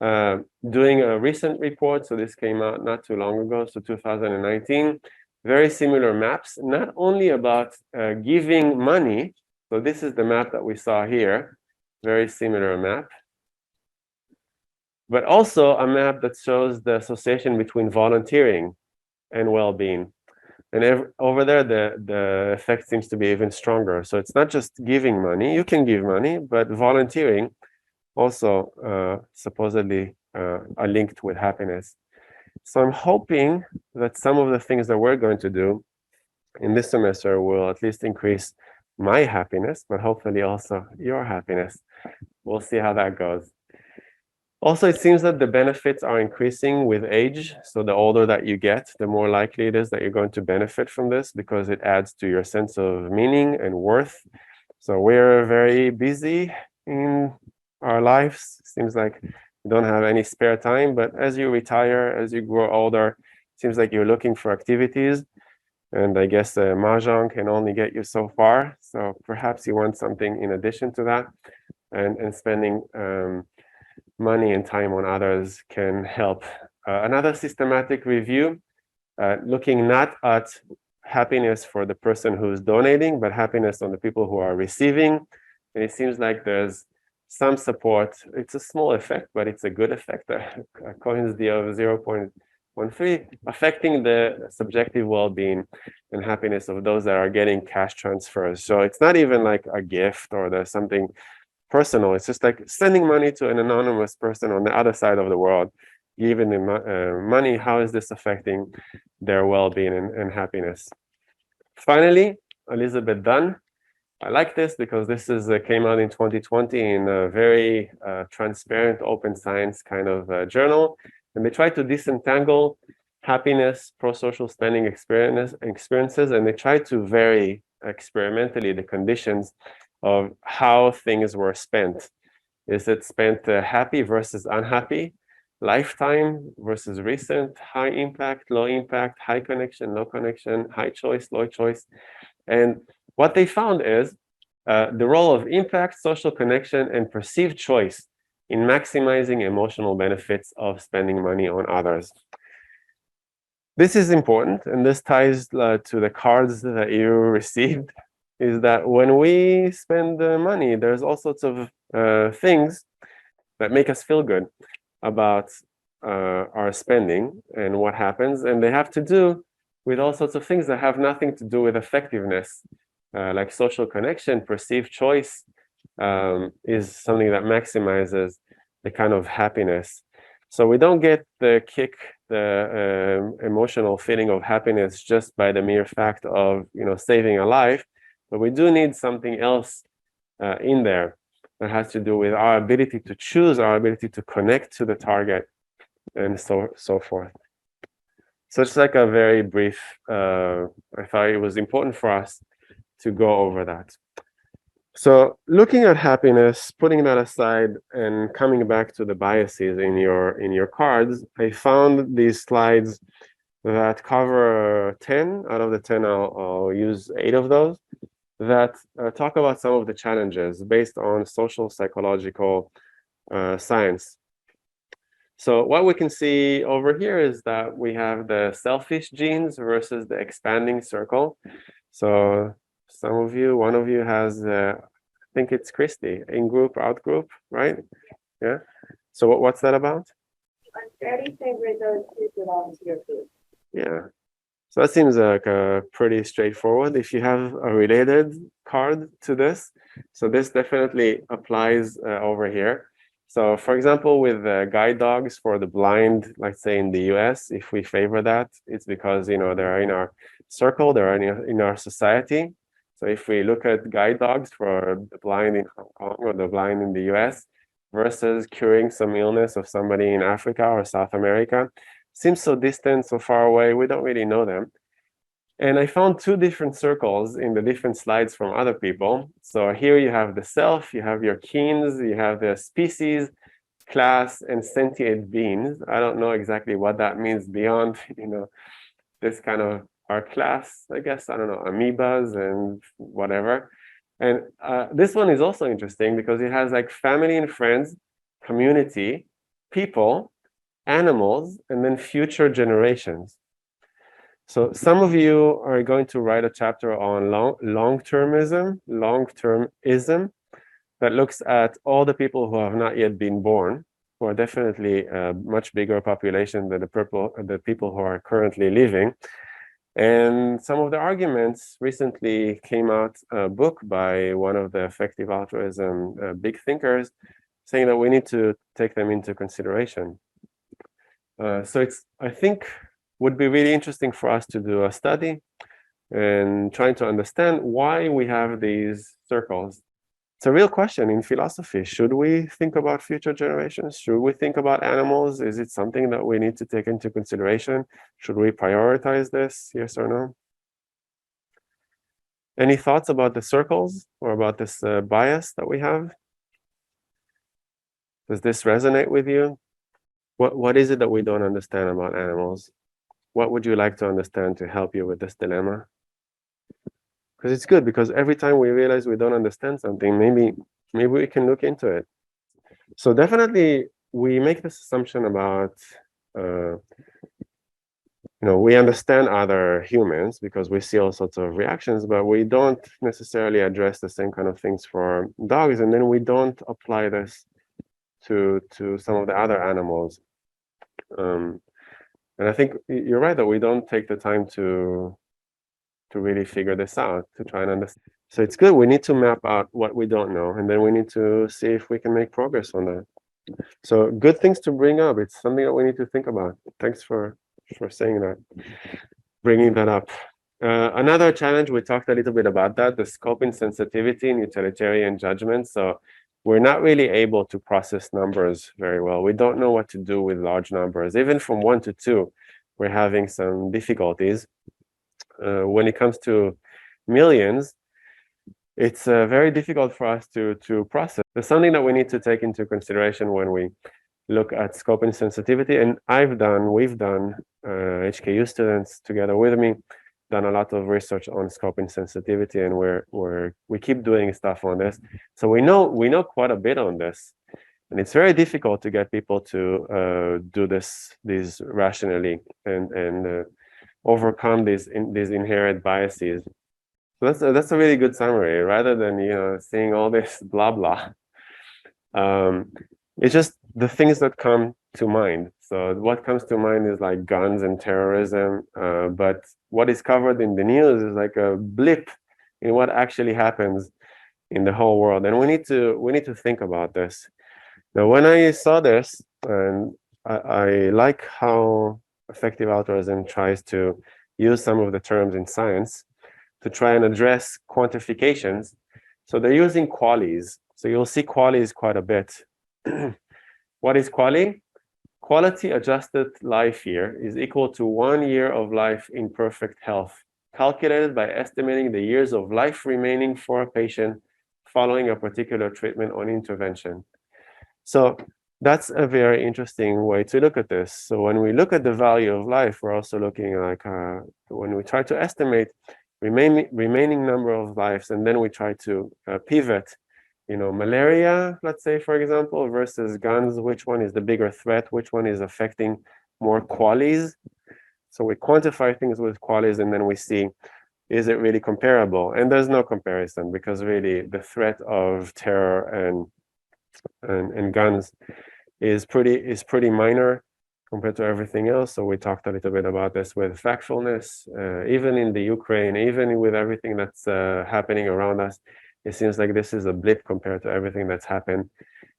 doing a recent report. So this came out not too long ago, so 2019. Very similar maps, not only about giving money. So this is the map that we saw here, very similar map, but also a map that shows the association between volunteering and well-being. And over there, the effect seems to be even stronger. So it's not just giving money. You can give money, but volunteering also supposedly are linked with happiness. So I'm hoping that some of the things that we're going to do in this semester will at least increase my happiness, but hopefully also your happiness. We'll see how that goes. Also, it seems that the benefits are increasing with age. So the older that you get, the more likely it is that you're going to benefit from this because it adds to your sense of meaning and worth. So we're very busy in our lives. Seems like we don't have any spare time, but as you retire, as you grow older, it seems like you're looking for activities. And I guess Mahjong can only get you so far. So perhaps you want something in addition to that, and spending money and time on others can help. Another systematic review, looking not at happiness for the person who's donating, but happiness on the people who are receiving. And it seems like there's some support. It's a small effect, but it's a good effect. Cohen's d of 0.13, affecting the subjective well-being and happiness of those that are getting cash transfers. So it's not even like a gift or there's something personal. It's just like sending money to an anonymous person on the other side of the world, giving them money. How is this affecting their well-being and happiness? Finally, Elizabeth Dunn. I like this because this is came out in 2020 in a very transparent, open science kind of journal, and they try to disentangle happiness, pro-social spending experiences, and they try to vary experimentally the conditions of how things were spent. Is it spent happy versus unhappy? Lifetime versus recent? High impact, low impact, high connection, low connection, high choice, low choice? And what they found is the role of impact, social connection, and perceived choice in maximizing emotional benefits of spending money on others. This is important, and this ties to the cards that you received, is that when we spend money, there's all sorts of things that make us feel good about our spending and what happens, and they have to do with all sorts of things that have nothing to do with effectiveness, like social connection. Perceived choice is something that maximizes the kind of happiness. So we don't get the kick, the emotional feeling of happiness just by the mere fact of saving a life, but we do need something else in there that has to do with our ability to choose, our ability to connect to the target, and so forth. So it's like a very brief, I thought it was important for us to go over that. So looking at happiness, putting that aside and coming back to the biases in your cards, I found these slides that cover 10 out of the 10. I'll use 8 of those that talk about some of the challenges based on social psychological science. So what we can see over here is that we have the selfish genes versus the expanding circle. So some of you, one of you has, I think it's Christy, in group, out group, right? Yeah. So what's that about? I'm fairly favorite those who belong to your group. Yeah. So that seems like pretty straightforward. If you have a related card to this, so this definitely applies over here. So for example, with guide dogs for the blind, let's say in the US, if we favor that, it's because, you know, they're in our circle, they're in our society. So if we look at guide dogs for the blind in Hong Kong or the blind in the US versus curing some illness of somebody in Africa or South America, seems so distant, so far away, we don't really know them. And I found two different circles in the different slides from other people. So here you have the self, you have your kins, you have the species, class, and sentient beings. I don't know exactly what that means beyond, you know, this kind of our class, I guess, I don't know, amoebas and whatever. And this one is also interesting because it has like family and friends, community, people, animals, and then future generations. So some of you are going to write a chapter on long-termism that looks at all the people who have not yet been born, who are definitely a much bigger population than the people who are currently living. And some of the arguments recently came out a book by one of the effective altruism big thinkers saying that we need to take them into consideration. So it's, I think, would be really interesting for us to do a study and trying to understand why we have these circles. It's a real question in philosophy. Should we think about future generations? Should we think about animals? Is it something that we need to take into consideration? Should we prioritize this? Yes or no? Any thoughts about the circles or about this bias that we have? Does this resonate with you? What is it that we don't understand about animals? What would you like to understand to help you with this dilemma? Because it's good, because every time we realize we don't understand something, maybe we can look into it. So definitely we make this assumption about, you know, we understand other humans because we see all sorts of reactions, but we don't necessarily address the same kind of things for dogs, and then we don't apply this to some of the other animals. And I think you're right that we don't take the time to really figure this out, to try and understand. So it's good. We need to map out what we don't know, and then we need to see if we can make progress on that. So good things to bring up. It's something that we need to think about. Thanks for saying that, bringing that up. Another challenge, we talked a little bit about that, the scoping sensitivity and utilitarian judgment. So we're not really able to process numbers very well. We don't know what to do with large numbers. Even from 1 to 2, we're having some difficulties. When it comes to millions, it's very difficult for us to process. There's something that we need to take into consideration when we look at scope and sensitivity. And we've done, HKU students together with me, done a lot of research on scope and sensitivity, and we keep doing stuff on this. So we know quite a bit on this, and it's very difficult to get people to do these rationally and overcome these inherent biases. So that's a really good summary, rather than, you know, seeing all this blah blah. It's just the things that come to mind. So what comes to mind is like guns and terrorism, but what is covered in the news is like a blip in what actually happens in the whole world, and we need to think about this. Now, when I saw this, and I like how effective altruism tries to use some of the terms in science to try and address quantifications. So they're using QALYs. So you'll see QALYs quite a bit. What is QALY? Quality adjusted life year is equal to 1 year of life in perfect health, calculated by estimating the years of life remaining for a patient following a particular treatment or intervention. So that's a very interesting way to look at this. So when we look at the value of life, we're also looking like when we try to estimate remaining number of lives, and then we try to pivot, you know, malaria, let's say, for example, versus guns, which one is the bigger threat, which one is affecting more QALYs. So we quantify things with QALYs, and then we see, is it really comparable? And there's no comparison, because really the threat of terror and guns is pretty minor. compared to everything else. So we talked a little bit about this with factfulness, even in the Ukraine, even with everything that's happening around us, it seems like this is a blip compared to everything that's happened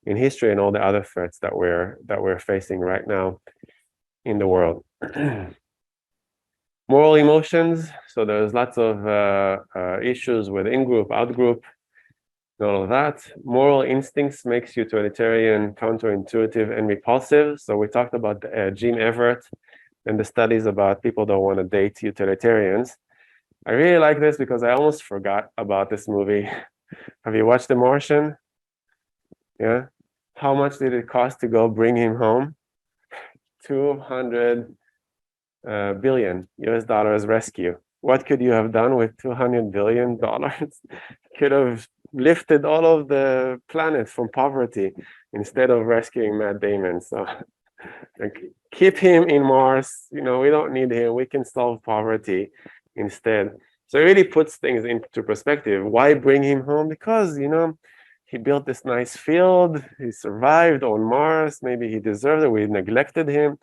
in history and all the other threats that we're facing right now in the world. Moral emotions. So there's lots of issues with in-group, out-group, and all of that. Moral instincts makes utilitarian counterintuitive and repulsive. So we talked about Gene Everett and the studies about people don't want to date utilitarians. I really like this because I almost forgot about this movie. Have you watched The Martian? Yeah. How much did it cost to go bring him home? 200 billion US dollars rescue. What could you have done with $200 billion? Could have lifted all of the planet from poverty instead of rescuing Matt Damon. So like, keep him in Mars. You know, we don't need him. We can solve poverty instead. So it really puts things into perspective. Why bring him home? Because, you know, he built this nice field. He survived on Mars. Maybe he deserved it. We neglected him.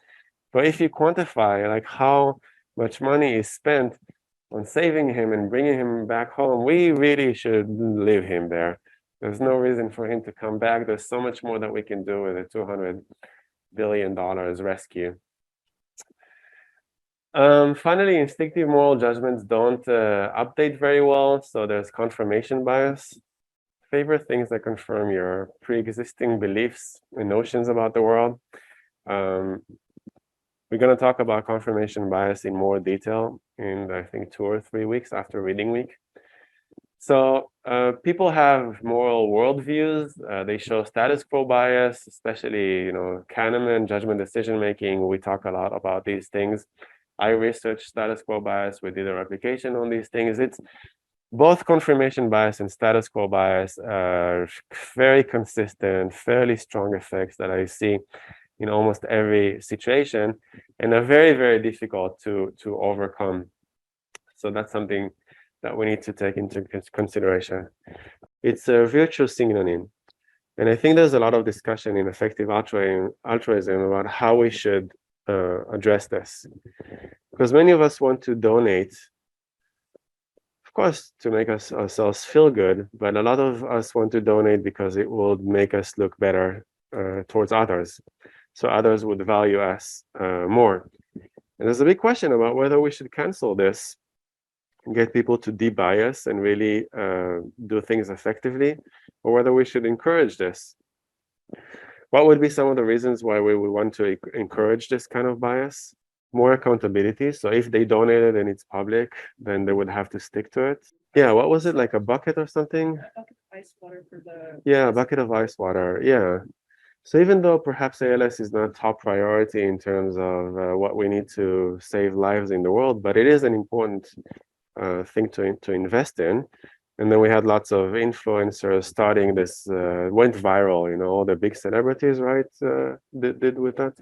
But if you quantify like how much money is spent on saving him and bringing him back home, we really should leave him there. There's no reason for him to come back. There's so much more that we can do with a $200 billion rescue. Finally, instinctive moral judgments don't update very well. So there's confirmation bias. Favorite things that confirm your pre-existing beliefs and notions about the world. We're going to talk about confirmation bias in more detail in, I think, 2 or 3 weeks after reading week. So people have moral worldviews. They show status quo bias, especially, you know, Kahneman, judgment decision making. We talk a lot about these things. I researched status quo bias. We did a replication on these things. It's both confirmation bias and status quo bias are very consistent, fairly strong effects that I see in almost every situation, and are very, very difficult to overcome. So that's something that we need to take into consideration. It's a virtue signaling. And I think there's a lot of discussion in effective altruism about how we should address this. Because many of us want to donate, of course, to make ourselves feel good, but a lot of us want to donate because it will make us look better towards others. So others would value us more. And there's a big question about whether we should cancel this and get people to de-bias and really do things effectively, or whether we should encourage this. What would be some of the reasons why we would want to encourage this kind of bias? More accountability. So if they donated and it's public, then they would have to stick to it. Yeah, what was it, like a bucket or something? A bucket of ice water for the. Yeah, a bucket of ice water. Yeah. So even though perhaps ALS is not top priority in terms of what we need to save lives in the world, but it is an important thing to invest in. And then we had lots of influencers starting this, went viral, you know, all the big celebrities, right, did with that.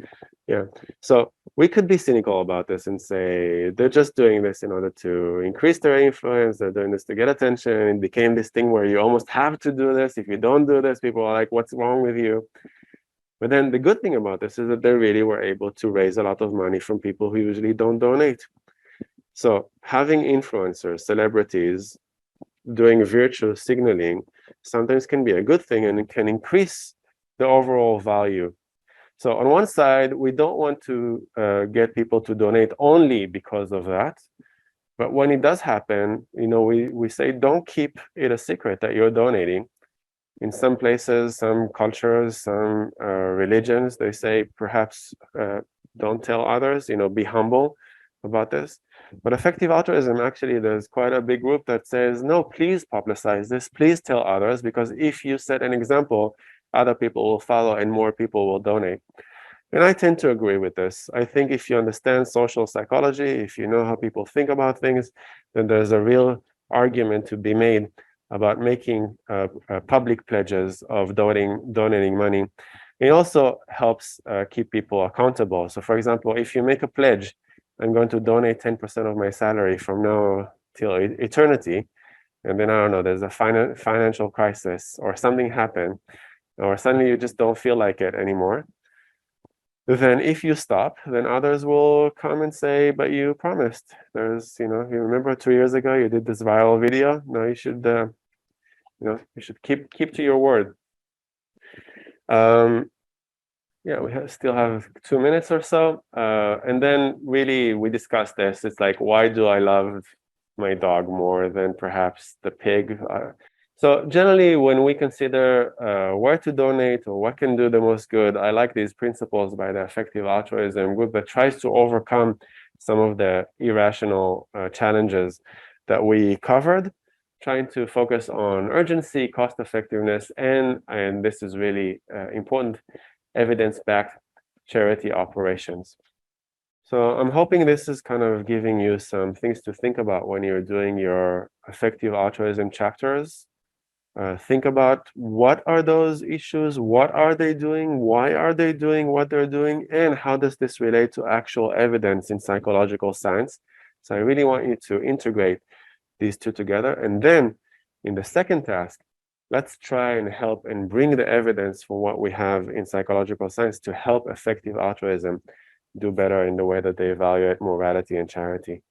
Yeah. So we could be cynical about this and say, they're just doing this in order to increase their influence. They're doing this to get attention. It became this thing where you almost have to do this. If you don't do this, people are like, what's wrong with you? But then the good thing about this is that they really were able to raise a lot of money from people who usually don't donate. So having influencers, celebrities, doing virtue signaling sometimes can be a good thing, and it can increase the overall value. So on one side, we don't want to get people to donate only because of that. But when it does happen, you know, we say, don't keep it a secret that you're donating. In some places, some cultures, some religions, they say perhaps don't tell others, you know, be humble about this. But effective altruism, actually, there's quite a big group that says, no, please publicize this, please tell others, because if you set an example, other people will follow and more people will donate. And I tend to agree with this. I think if you understand social psychology, if you know how people think about things, then there's a real argument to be made about making public pledges of donating money. It also helps keep people accountable. So for example, if you make a pledge, I'm going to donate 10% of my salary from now till eternity, and then I don't know, there's a financial crisis or something happened, or suddenly you just don't feel like it anymore, then if you stop, then others will come and say, but you promised. There's, you remember 2 years ago you did this viral video. No, you should, you should keep to your word. Yeah, we still have 2 minutes or so. And then really we discussed this. It's like, why do I love my dog more than perhaps the pig? So generally, when we consider where to donate or what can do the most good, I like these principles by the effective altruism group that tries to overcome some of the irrational challenges that we covered, trying to focus on urgency, cost effectiveness, and this is really important, evidence-backed charity operations. So I'm hoping this is kind of giving you some things to think about when you're doing your effective altruism chapters. Think about what are those issues, what are they doing, why are they doing what they're doing, and how does this relate to actual evidence in psychological science. So I really want you to integrate these two together. And then in the second task, let's try and help and bring the evidence for what we have in psychological science to help effective altruism do better in the way that they evaluate morality and charity.